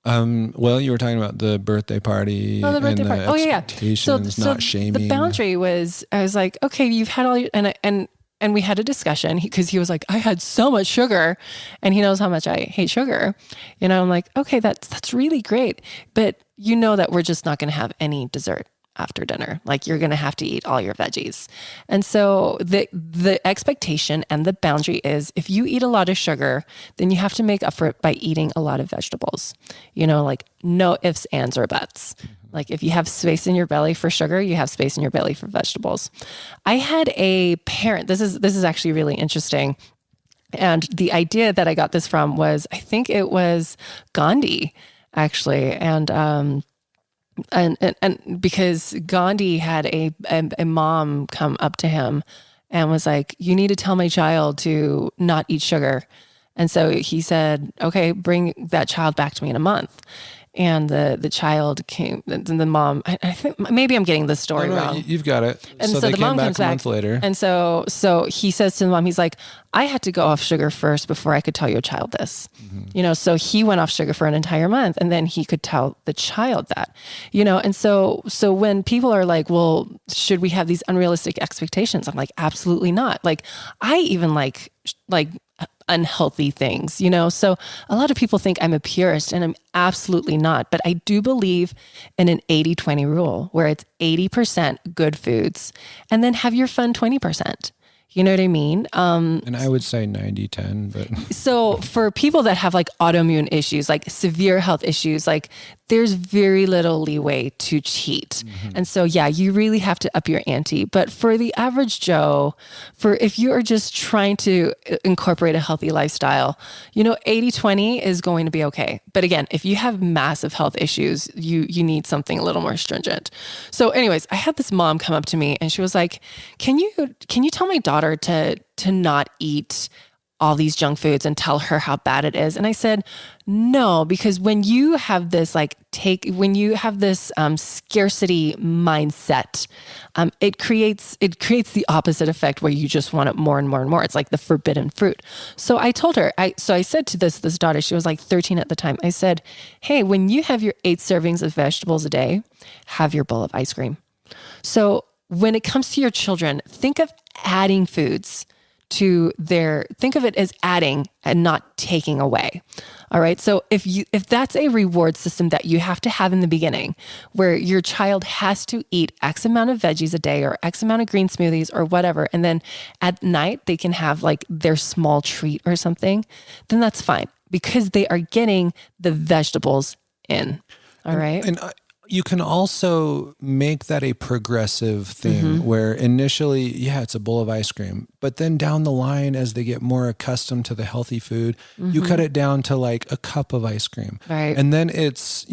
Well, you were talking about the birthday party. Oh, the birthday party. Oh, yeah. Expectations, not shaming. The boundary was, I was like, okay, you've had all your, and we had a discussion because he was like, I had so much sugar and he knows how much I hate sugar. I'm like, okay, that's really great. But that we're just not going to have any dessert after dinner. Like, you're going to have to eat all your veggies. And so the expectation and the boundary is, if you eat a lot of sugar, then you have to make up for it by eating a lot of vegetables, like no ifs, ands, or buts. Like, if you have space in your belly for sugar, you have space in your belly for vegetables. I had a parent, this is actually really interesting. And the idea that I got this from was, I think it was Gandhi, actually. And because Gandhi had a mom come up to him and was like, you need to tell my child to not eat sugar. And so he said, okay, bring that child back to me in a month. And the child came, and the mom, I think maybe I'm getting the story wrong. You've got it. And so they the came mom back comes a back month later. And so he says to the mom, he's like, I had to go off sugar first before I could tell your child this. So he went off sugar for an entire month and then he could tell the child that, and so when people are like, well, should we have these unrealistic expectations? I'm like, absolutely not. Like, I even like unhealthy things, So a lot of people think I'm a purist and I'm absolutely not, but I do believe in an 80-20 rule where it's 80% good foods and then have your fun 20%. You know what I mean? And I would say 90-10, but. So for people that have like autoimmune issues, like severe health issues, like there's very little leeway to cheat. And so, yeah, you really have to up your ante. But for the average Joe, if you are just trying to incorporate a healthy lifestyle, 80-20 is going to be okay. But again, if you have massive health issues, you need something a little more stringent. So anyways, I had this mom come up to me and she was like, can you tell my daughter to not eat all these junk foods and tell her how bad it is? And I said, no, because when you have this scarcity mindset, it creates the opposite effect where you just want it more and more and more. It's like the forbidden fruit. So I told her, I said to this daughter, she was like 13 at the time. I said, hey, when you have your 8 servings of vegetables a day, have your bowl of ice cream. So when it comes to your children, think of adding foods think of it as adding and not taking away. All right. So if that's a reward system that you have to have in the beginning, where your child has to eat X amount of veggies a day or X amount of green smoothies or whatever, and then at night they can have like their small treat or something, then that's fine because they are getting the vegetables in. All right. And you can also make that a progressive thing where initially, it's a bowl of ice cream, but then down the line, as they get more accustomed to the healthy food, you cut it down to like a cup of ice cream. Right. And then it's,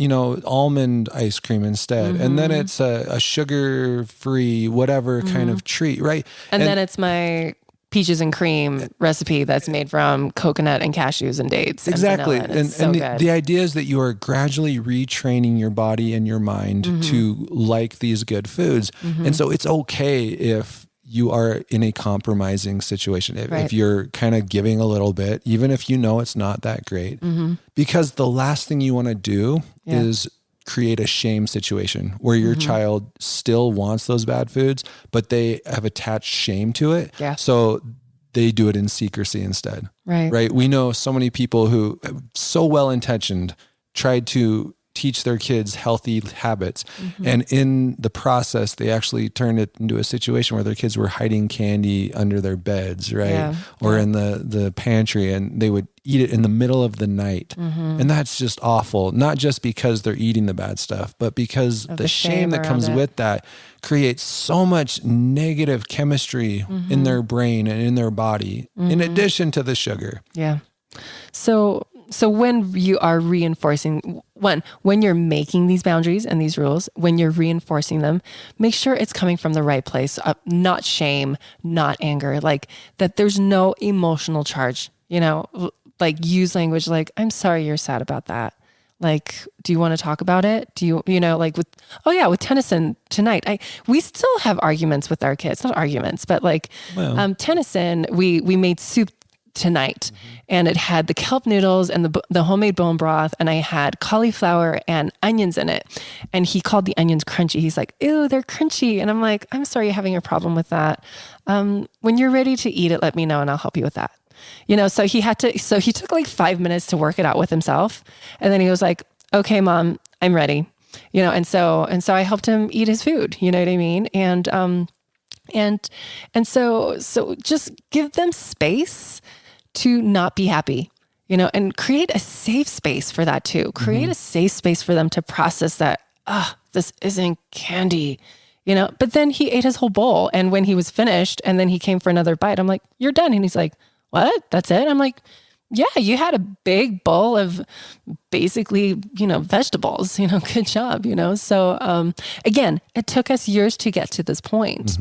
almond ice cream instead. And then it's a sugar-free, whatever kind of treat, right? And then it's my peaches and cream recipe that's made from coconut and cashews and dates. Exactly. And the idea is that you are gradually retraining your body and your mind to like these good foods. And so it's okay if you are in a compromising situation, if you're kind of giving a little bit, even if it's not that great, because the last thing you want to do is create a shame situation where your child still wants those bad foods, but they have attached shame to it. Yeah. So they do it in secrecy instead. Right. Right. We know so many people who so well-intentioned tried to teach their kids healthy habits. And in the process, they actually turned it into a situation where their kids were hiding candy under their beds, right? Yeah. Or in the pantry, and they would eat it in the middle of the night. And that's just awful. Not just because they're eating the bad stuff, but because the shame that comes with that creates so much negative chemistry in their brain and in their body, in addition to the sugar. Yeah. So when you are reinforcing, when you're making these boundaries and these rules, when you're reinforcing them, make sure it's coming from the right place, not shame, not anger, like that there's no emotional charge, like use language like, I'm sorry you're sad about that. Like, do you want to talk about it? Do you like with Tennyson tonight, we still have arguments with our kids, not arguments, but like, Tennyson, we made soup tonight and it had the kelp noodles and the homemade bone broth, and I had cauliflower and onions in it, and he called the onions crunchy. He's like, ew, they're crunchy. And I'm like, I'm sorry you're having a problem with that. When you're ready to eat it, let me know and I'll help you with that. So he took like 5 minutes to work it out with himself, and then he was like, okay, Mom, I'm ready. And so I helped him eat his food, you know what I mean? And so just give them space to not be happy, and create a safe space for that too. Create a safe space for them to process that, this isn't candy, but then he ate his whole bowl. And when he was finished and then he came for another bite, I'm like, you're done. And he's like, what? That's it? I'm like, yeah, you had a big bowl of basically, vegetables, good job, So, again, it took us years to get to this point,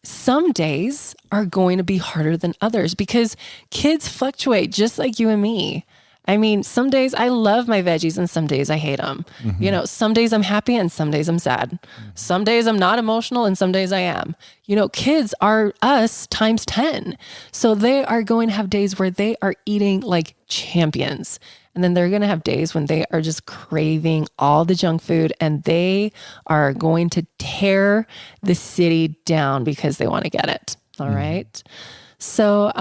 Some days are going to be harder than others because kids fluctuate just like you and me. I mean, some days I love my veggies and some days I hate them. Some days I'm happy and some days I'm sad. Some days I'm not emotional and some days I am. Kids are us times 10. So they are going to have days where they are eating like champions. And then they're going to have days when they are just craving all the junk food and they are going to tear the city down because they want to get it. All right. So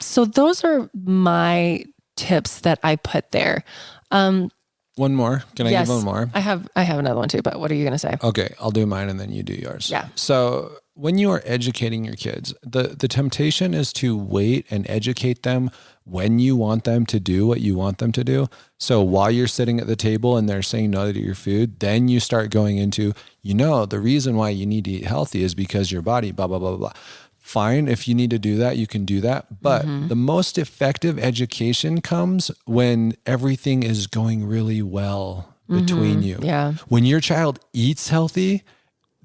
those are my tips that I put there. One more. Can I give one more? I have another one too, but what are you going to say? Okay. I'll do mine and then you do yours. Yeah. So when you are educating your kids, the temptation is to wait and educate them when you want them to do what you want them to do. So while you're sitting at the table and they're saying no to your food, then you start going into, the reason why you need to eat healthy is because your body, blah, blah, blah, blah, blah. Fine. If you need to do that, you can do that. But the most effective education comes when everything is going really well between you. Yeah. When your child eats healthy,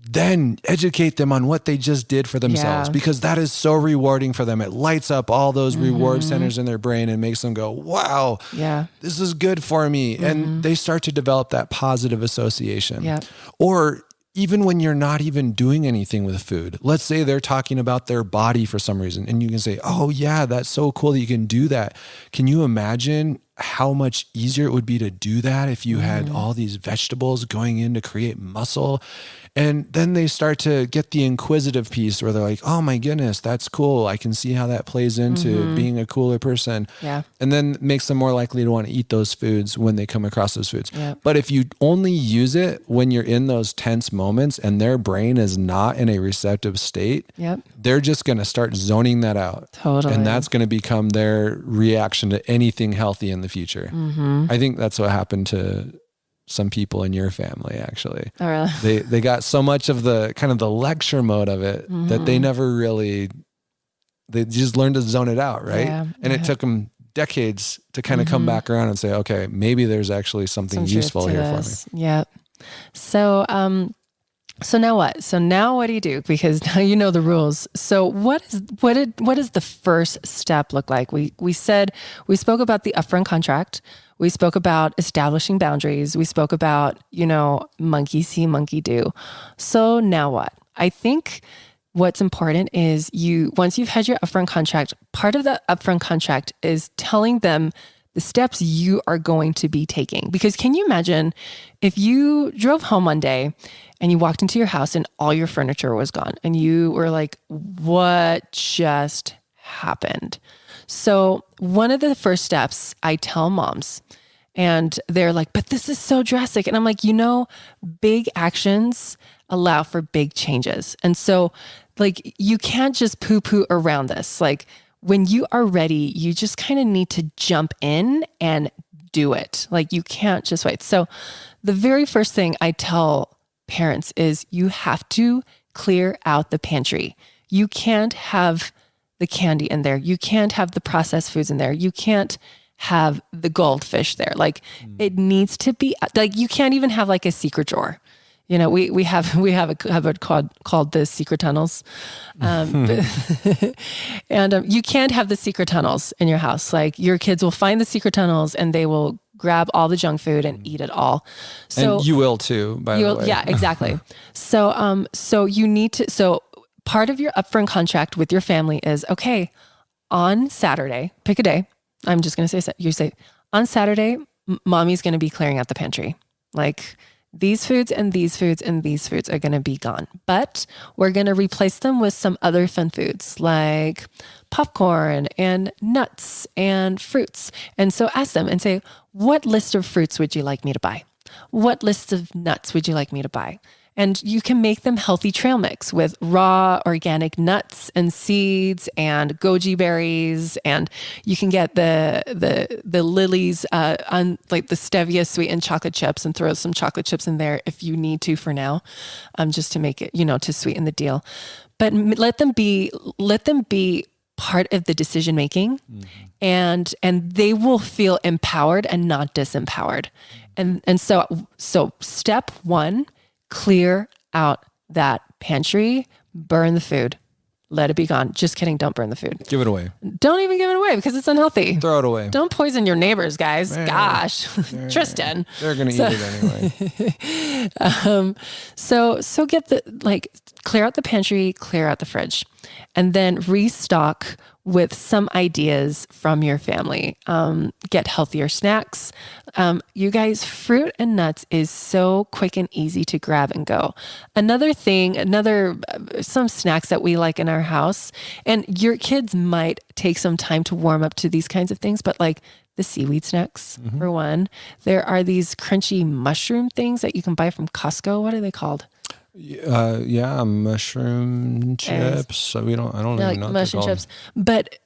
then educate them on what they just did for themselves, because that is so rewarding for them. It lights up all those reward centers in their brain and makes them go, wow, this is good for me. And they start to develop that positive association. Yeah. Or even when you're not even doing anything with food, let's say they're talking about their body for some reason, and you can say, oh yeah, that's so cool that you can do that. Can you imagine how much easier it would be to do that if you had all these vegetables going in to create muscle? And then they start to get the inquisitive piece where they're like, oh my goodness, that's cool. I can see how that plays into being a cooler person. Yeah. And then makes them more likely to want to eat those foods when they come across those foods. Yeah. But if you only use it when you're in those tense moments and their brain is not in a receptive state, they're just going to start zoning that out. Totally. And that's going to become their reaction to anything healthy in the future. I think that's what happened to some people in your family, actually. Oh, really? They got so much of the kind of the lecture mode of it that they never really, they just learned to zone it out, right? Yeah, and it took them decades to kind of come back around and say, okay, maybe there's actually something useful here for me. Yeah. So now what? So now what do you do? Because now you know the rules. So what does the first step look like? We spoke about the upfront contract. We spoke about establishing boundaries. We spoke about, monkey see, monkey do. So now what? I think what's important is once you've had your upfront contract, part of the upfront contract is telling them the steps you are going to be taking. Because can you imagine if you drove home one day and you walked into your house and all your furniture was gone and you were like, what just happened. So one of the first steps I tell moms, and they're like, but this is so drastic. And I'm like, big actions allow for big changes. And so like, you can't just poo-poo around this. Like when you are ready, you just kind of need to jump in and do it. Like you can't just wait. So the very first thing I tell parents is you have to clear out the pantry. You can't have the candy in there. You can't have the processed foods in there. You can't have the goldfish there. Like it needs to be like, you can't even have like a secret drawer. We have a cupboard called the secret tunnels. And you can't have the secret tunnels in your house. Like your kids will find the secret tunnels and they will grab all the junk food and eat it all. So and you will too, by the way. Yeah, exactly. So you need to, so part of your upfront contract with your family is, okay, on Saturday, pick a day. I'm just going to say, you say on Saturday, mommy's going to be clearing out the pantry. Like these foods and these foods and these foods are going to be gone, but we're going to replace them with some other fun foods like popcorn and nuts and fruits. And so ask them and say, what list of fruits would you like me to buy? What list of nuts would you like me to buy? And you can make them healthy trail mix with raw organic nuts and seeds and goji berries. And you can get the Lily's on like the stevia sweetened chocolate chips and throw some chocolate chips in there if you need to for now, just to make it, to sweeten the deal. But let them be part of the decision making, and they will feel empowered and not disempowered. And so step one. Clear out that pantry, burn the food, let it be gone. Just kidding. Don't burn the food. Give it away. Don't even give it away because it's unhealthy. Throw it away. Don't poison your neighbors, guys. Gosh, Tristin. They're going to eat it anyway. So get clear out the pantry, clear out the fridge, and then restock with some ideas from your family. Get healthier snacks. You guys, fruit and nuts is so quick and easy to grab and go. Some snacks that we like in our house, and your kids might take some time to warm up to these kinds of things, but like the seaweed snacks, for one. There are these crunchy mushroom things that you can buy from Costco. What are they called? Mushroom chips. So I don't even know what mushroom chips. But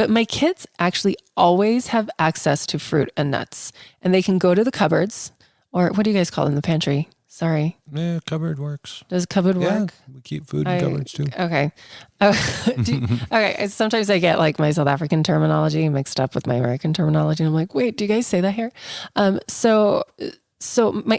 my kids actually always have access to fruit and nuts, and they can go to the cupboards, or what do you guys call it in the pantry? Sorry. Yeah, cupboard works. Does cupboard work? Yeah, we keep food in cupboards too. Okay. Okay. Sometimes I get like my South African terminology mixed up with my American terminology, and I'm like, wait, do you guys say that here? So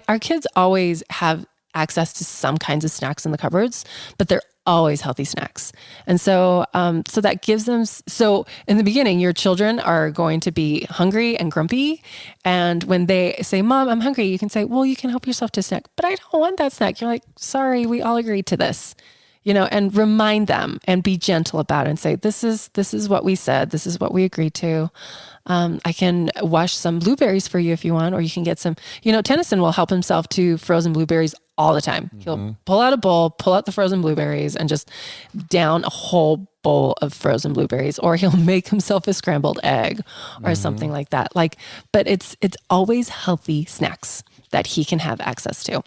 our kids always have access to some kinds of snacks in the cupboards, but they're always healthy snacks. And so that gives them, so in the beginning, your children are going to be hungry and grumpy. And when they say, Mom, I'm hungry, you can say, well, you can help yourself to a snack, but I don't want that snack. You're like, sorry, we all agreed to this, and remind them and be gentle about it and say, this is what we said. This is what we agreed to. I can wash some blueberries for you if you want, or you can get some, Tennyson will help himself to frozen blueberries all the time. He'll pull out a bowl, pull out the frozen blueberries and just down a whole bowl of frozen blueberries, or he'll make himself a scrambled egg or something like that. But it's always healthy snacks that he can have access to.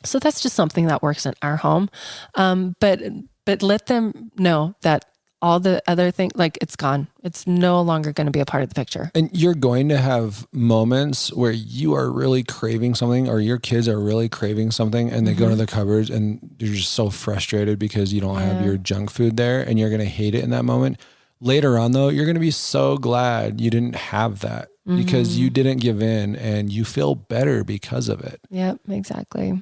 So that's just something that works in our home. But let them know that all the other things, it's gone. It's no longer going to be a part of the picture. And you're going to have moments where you are really craving something, or your kids are really craving something, and they go to the cupboards and you're just so frustrated because you don't have your junk food there, and you're going to hate it in that moment. Later on though, you're going to be so glad you didn't have that because you didn't give in, and you feel better because of it. Yep, exactly.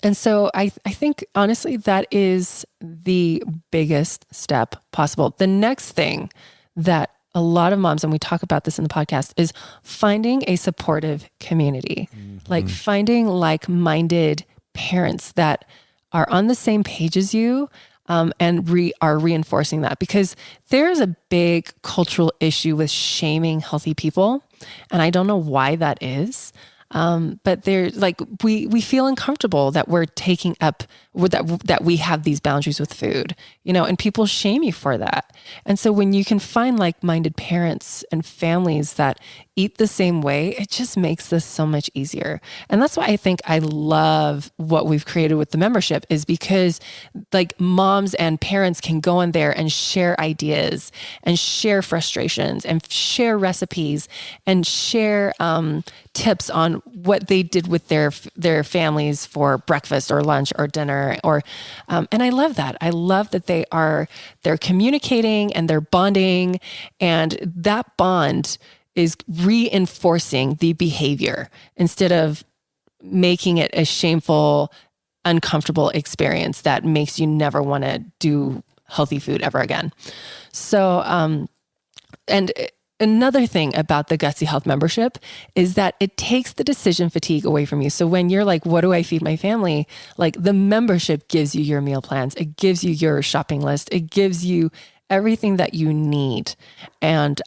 And so I think, honestly, that is the biggest step possible. The next thing that a lot of moms, and we talk about this in the podcast, is finding a supportive community, like finding like-minded parents that are on the same page as you, and are reinforcing that, because there is a big cultural issue with shaming healthy people. And I don't know why that is. But they're like, we feel uncomfortable that we're taking up that we have these boundaries with food, and people shame you for that. And so when you can find like-minded parents and families that eat the same way, it just makes this so much easier. And that's why I think I love what we've created with the membership, is because like moms and parents can go in there and share ideas and share frustrations and share recipes and share tips on what they did with their families for breakfast or lunch or dinner, and I love that. I love that they're communicating and they're bonding, and that bond is reinforcing the behavior instead of making it a shameful, uncomfortable experience that makes you never want to do healthy food ever again. So, and another thing about the Gutsy Health membership is that it takes the decision fatigue away from you. So when you're like, what do I feed my family? Like, the membership gives you your meal plans. It gives you your shopping list. It gives you everything that you need. And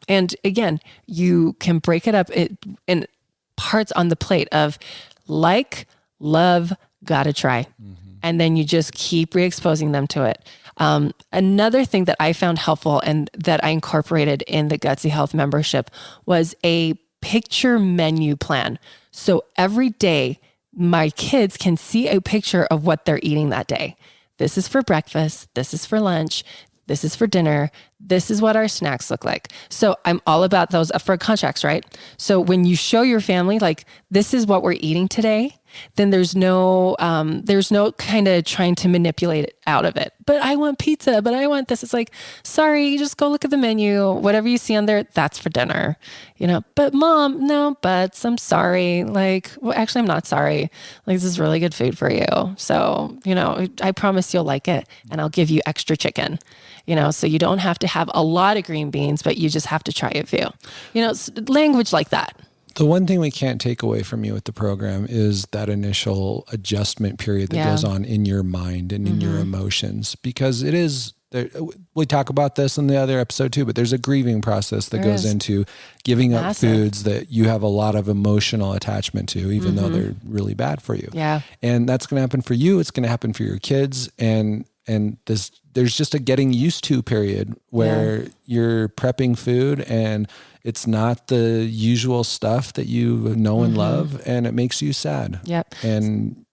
again, you can break it up in parts on the plate of like, love, gotta try. And then you just keep re-exposing them to it. Another thing that I found helpful and that I incorporated in the Gutsy Health membership was a picture menu plan. So every day, my kids can see a picture of what they're eating that day. This is for breakfast. This is for lunch. This is for dinner. This is what our snacks look like. So I'm all about those upfront contracts, right? So when you show your family, like, this is what we're eating today, then there's no kind of trying to manipulate it out of it. But I want pizza, but I want this. It's like, sorry, just go look at the menu. Whatever you see on there, that's for dinner, but mom, no buts. I'm sorry. Like, well, actually, I'm not sorry. Like, this is really good food for you. So, I promise you'll like it, and I'll give you extra chicken, so you don't have to have a lot of green beans, but you just have to try a few, language like that. The one thing we can't take away from you with the program is that initial adjustment period that goes on in your mind and in your emotions, because it is, we talk about this in the other episode too, but there's a grieving process that goes into giving up foods that you have a lot of emotional attachment to, even though they're really bad for you. Yeah. And that's going to happen for you. It's going to happen for your kids. And there's just a getting used to period where you're prepping food and it's not the usual stuff that you know and love, and it makes you sad. Yep. And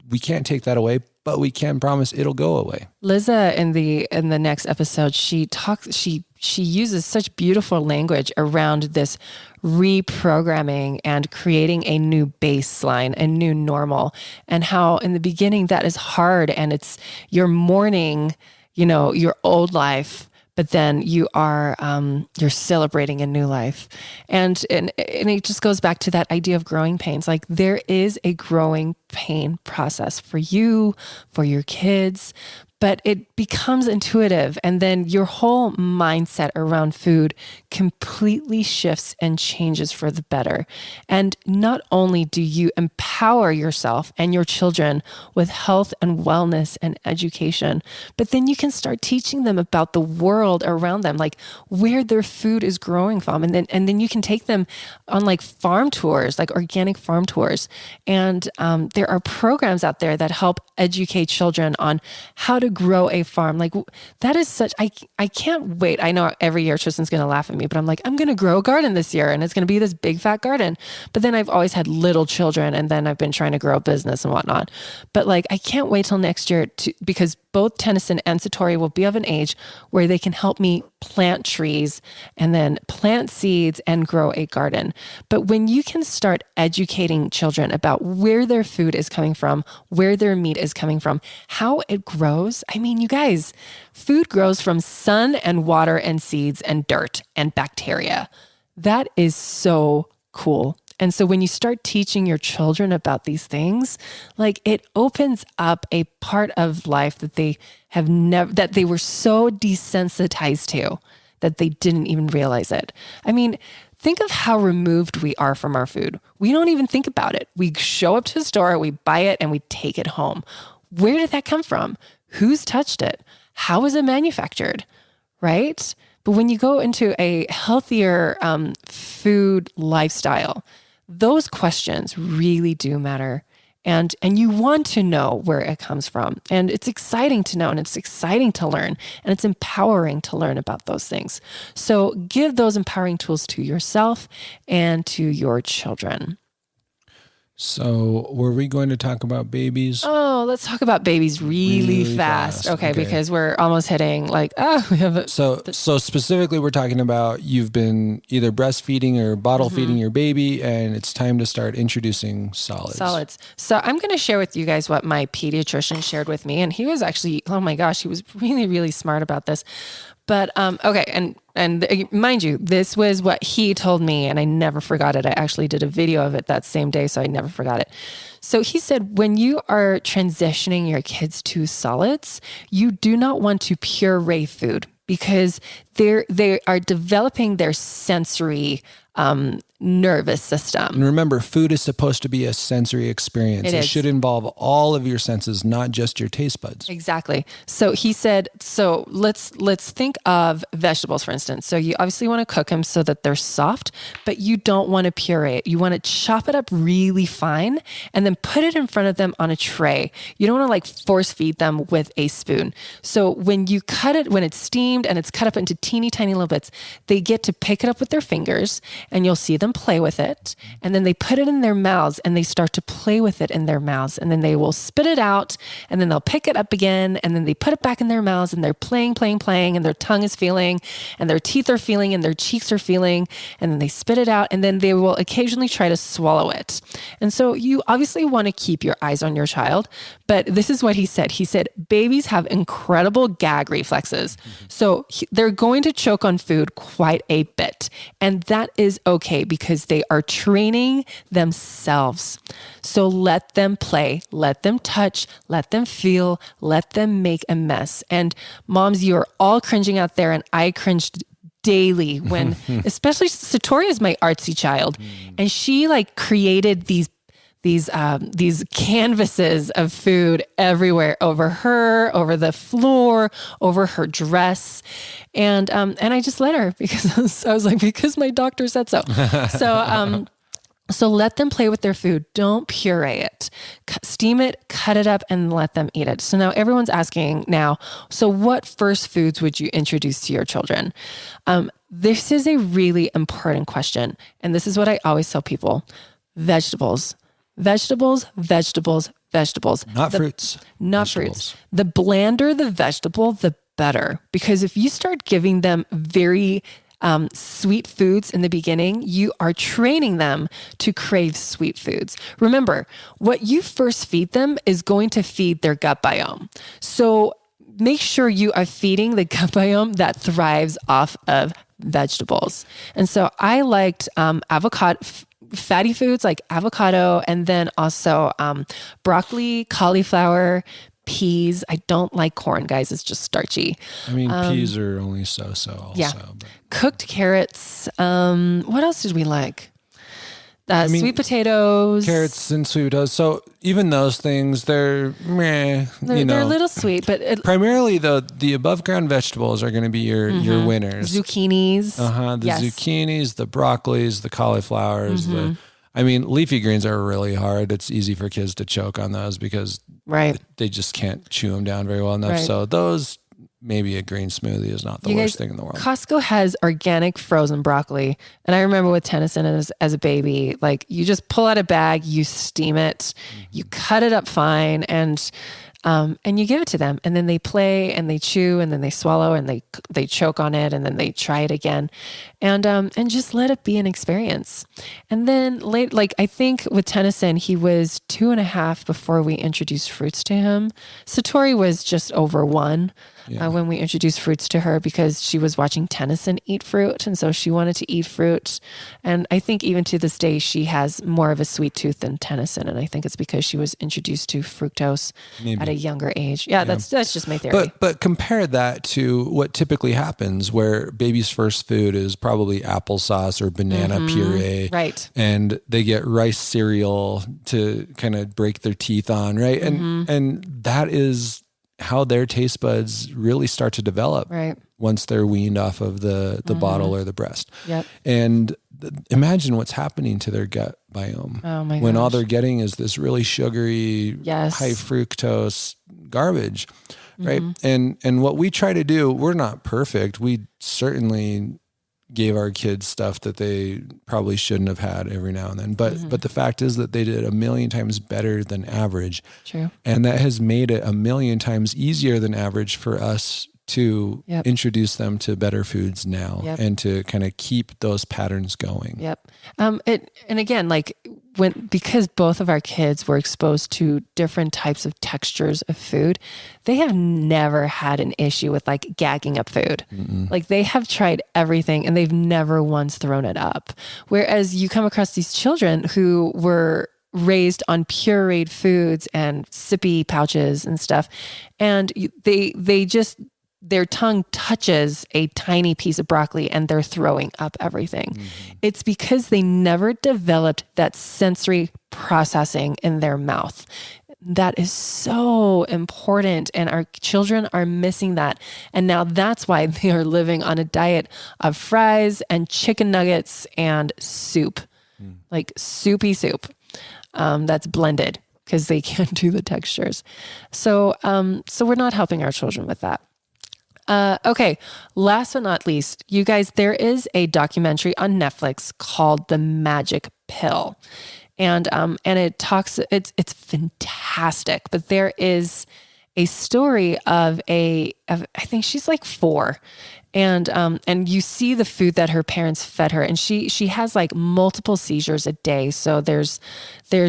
we can't take that away, but we can promise it'll go away. Liza in the next episode, she uses such beautiful language around this reprogramming and creating a new baseline, a new normal, and how in the beginning that is hard, and you're mourning, your old life, but then you're celebrating a new life. And it just goes back to that idea of growing pains. Like, there is a growing pain process for you, for your kids, but it becomes intuitive. And then your whole mindset around food completely shifts and changes for the better. And not only do you empower yourself and your children with health and wellness and education, but then you can start teaching them about the world around them, like where their food is growing from. And then you can take them on like farm tours, like organic farm tours. And there are programs out there that help educate children on how to grow a farm. Like, that is such, I can't wait. I know every year Tristan's going to laugh at me, but I'm like, I'm going to grow a garden this year, and it's going to be this big fat garden. But then I've always had little children, and then I've been trying to grow a business and whatnot. But like, I can't wait till next year because both Tennyson and Satori will be of an age where they can help me plant trees and then plant seeds and grow a garden. But when you can start educating children about where their food is coming from, where their meat is coming from, how it grows. I mean, you guys, food grows from sun and water and seeds and dirt and bacteria. That is so cool. And so when you start teaching your children about these things, like, it opens up a part of life that they have that they were so desensitized to that they didn't even realize it. I mean, think of how removed we are from our food. We don't even think about it. We show up to the store, we buy it, and we take it home. Where did that come from? Who's touched it? How is it manufactured? Right? But when you go into a healthier food lifestyle, those questions really do matter. And you want to know where it comes from. And it's exciting to know, and it's exciting to learn, and it's empowering to learn about those things. So give those empowering tools to yourself and to your children. So were we going to talk about babies? Oh, let's talk about babies really fast. Okay, because we're almost hitting we have a... So specifically we're talking about you've been either breastfeeding or bottle feeding your baby, and it's time to start introducing solids. So I'm going to share with you guys what my pediatrician shared with me. And he was actually, oh my gosh, he was really, really smart about this. But, okay. And mind you, this was what he told me, and I never forgot it. I actually did a video of it that same day, so I never forgot it. So he said, when you are transitioning your kids to solids, you do not want to puree food, because they are developing their sensory nervous system. And remember, food is supposed to be a sensory experience. It should involve all of your senses, not just your taste buds. Exactly. So he said, so let's think of vegetables, for instance. So you obviously want to cook them so that they're soft, but you don't want to puree it. You want to chop it up really fine and then put it in front of them on a tray. You don't want to force feed them with a spoon. So when you cut it, when it's steamed and it's cut up into teeny tiny little bits, they get to pick it up with their fingers, and you'll see them play with it. And then they put it in their mouths and they start to play with it in their mouths. And then they will spit it out, and then they'll pick it up again. And then they put it back in their mouths, and they're playing, and their tongue is feeling, and their teeth are feeling, and their cheeks are feeling. And then they spit it out, and then they will occasionally try to swallow it. And so you obviously want to keep your eyes on your child, but this is what he said. He said, babies have incredible gag reflexes. So they're going to choke on food quite a bit. And that is okay, because they are training themselves. So let them play, let them touch, let them feel, let them make a mess. And moms, you are all cringing out there, and I cringed daily when, especially Satori is my artsy child, and she created these canvases of food everywhere, over her, over the floor, over her dress. And I just let her, because I was like, because my doctor said so. So let them play with their food. Don't puree it. Steam it, cut it up, and let them eat it. So now everyone's asking now, so what first foods would you introduce to your children? This is a really important question. And this is what I always tell people. Vegetables. Vegetables. Not fruits. Not fruits. The blander the vegetable, the better. Because if you start giving them very sweet foods in the beginning, you are training them to crave sweet foods. Remember, what you first feed them is going to feed their gut biome. So make sure you are feeding the gut biome that thrives off of vegetables. And so I liked avocado, fatty foods like avocado, and then also broccoli, cauliflower, peas. I don't like corn, guys. It's just starchy. I mean, peas are only so-so also. Yeah. But. Cooked carrots. What else did we like? Sweet potatoes. Carrots and sweet potatoes. So even those things, they're meh. They're a little sweet, but... primarily, though, the above-ground vegetables are going to be your winners. Zucchinis. The zucchinis, the broccolis, the cauliflowers, leafy greens are really hard. It's easy for kids to choke on those because they just can't chew them down very well enough. Right. So those, maybe a green smoothie is not the worst thing in the world. Costco has organic frozen broccoli. And I remember with Tennyson as a baby, you just pull out a bag, you steam it, you cut it up fine, and you give it to them, and then they play and they chew, and then they swallow, and they choke on it, and then they try it again, and just let it be an experience. And then I think with Tennyson, he was 2.5 before we introduced fruits to him. Satori was just over 1. When we introduced fruits to her, because she was watching Tennyson eat fruit. And so she wanted to eat fruit. And I think even to this day, she has more of a sweet tooth than Tennyson. And I think it's because she was introduced to fructose at a younger age. Yeah, that's just my theory. But compare that to what typically happens, where baby's first food is probably applesauce or banana puree. Right. And they get rice cereal to kind of break their teeth on, right? And that is how their taste buds really start to develop once they're weaned off of the bottle or the breast. Yep. And imagine what's happening to their gut biome. Oh my When all gosh. they're getting is this really sugary, Yes. high fructose garbage, right? Mm-hmm. And what we try to do, we're not perfect. We certainly gave our kids stuff that they probably shouldn't have had every now and then. But the fact is that they did a million times better than average. True. And that has made it a million times easier than average for us to introduce them to better foods now and to kind of keep those patterns going. Yep. And again, like because both of our kids were exposed to different types of textures of food, they have never had an issue with like gagging up food. Mm-mm. Like they have tried everything and they've never once thrown it up. Whereas you come across these children who were raised on pureed foods and sippy pouches and stuff. And they just, their tongue touches a tiny piece of broccoli and they're throwing up everything. Mm-hmm. It's because they never developed that sensory processing in their mouth. That is so important. And our children are missing that. And now that's why they are living on a diet of fries and chicken nuggets and soup, like soupy soup that's blended because they can't do the textures. So we're not helping our children with that. Okay. Last but not least, you guys, there is a documentary on Netflix called The Magic Pill. And it talks, it's fantastic, but there is a story of I think she's like 4 and you see the food that her parents fed her, and she has like multiple seizures a day. So there's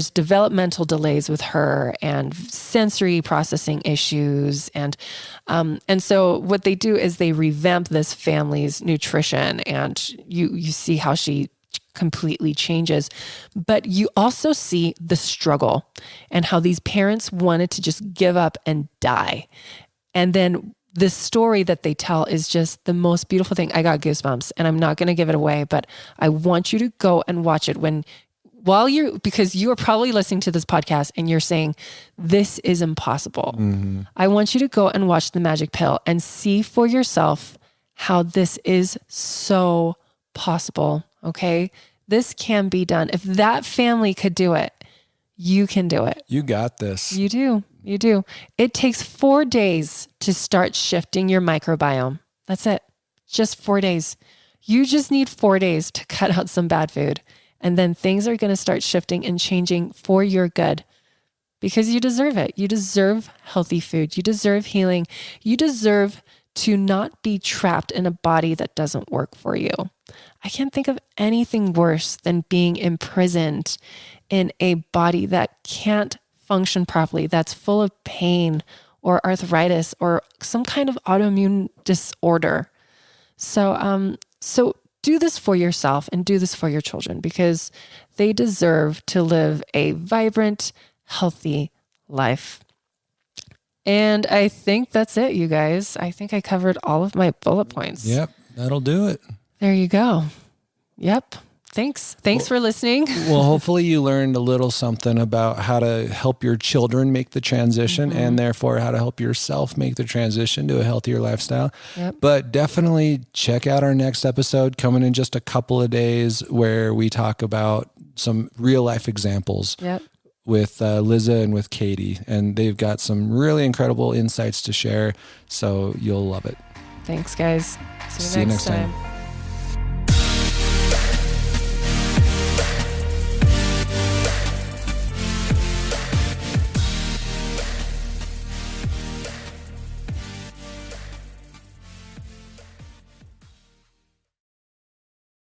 developmental delays with her and sensory processing issues. And so what they do is they revamp this family's nutrition, and you see how she completely changes, but you also see the struggle and how these parents wanted to just give up and die. And then the story that they tell is just the most beautiful thing. I got goosebumps, and I'm not going to give it away, but I want you to go and watch it because you are probably listening to this podcast and you're saying, this is impossible. Mm-hmm. I want you to go and watch The Magic Pill and see for yourself how this is so possible. Okay. This can be done. If that family could do it, you can do it. You got this. You do. You do. It takes 4 days to start shifting your microbiome. That's it. Just 4 days. You just need 4 days to cut out some bad food. And then things are going to start shifting and changing for your good, because you deserve it. You deserve healthy food. You deserve healing. You deserve to not be trapped in a body that doesn't work for you. I can't think of anything worse than being imprisoned in a body that can't function properly, that's full of pain or arthritis or some kind of autoimmune disorder. So do this for yourself and do this for your children, because they deserve to live a vibrant, healthy life. And I think that's it, you guys. I think I covered all of my bullet points. Yep, that'll do it. There you go. Yep. Thanks for listening. Well, hopefully you learned a little something about how to help your children make the transition, mm-hmm. and therefore how to help yourself make the transition to a healthier lifestyle. Yep. But definitely check out our next episode coming in just a couple of days, where we talk about some real life examples. Yep. With Liza and with Katie, and they've got some really incredible insights to share. So you'll love it. Thanks, guys. See you next time.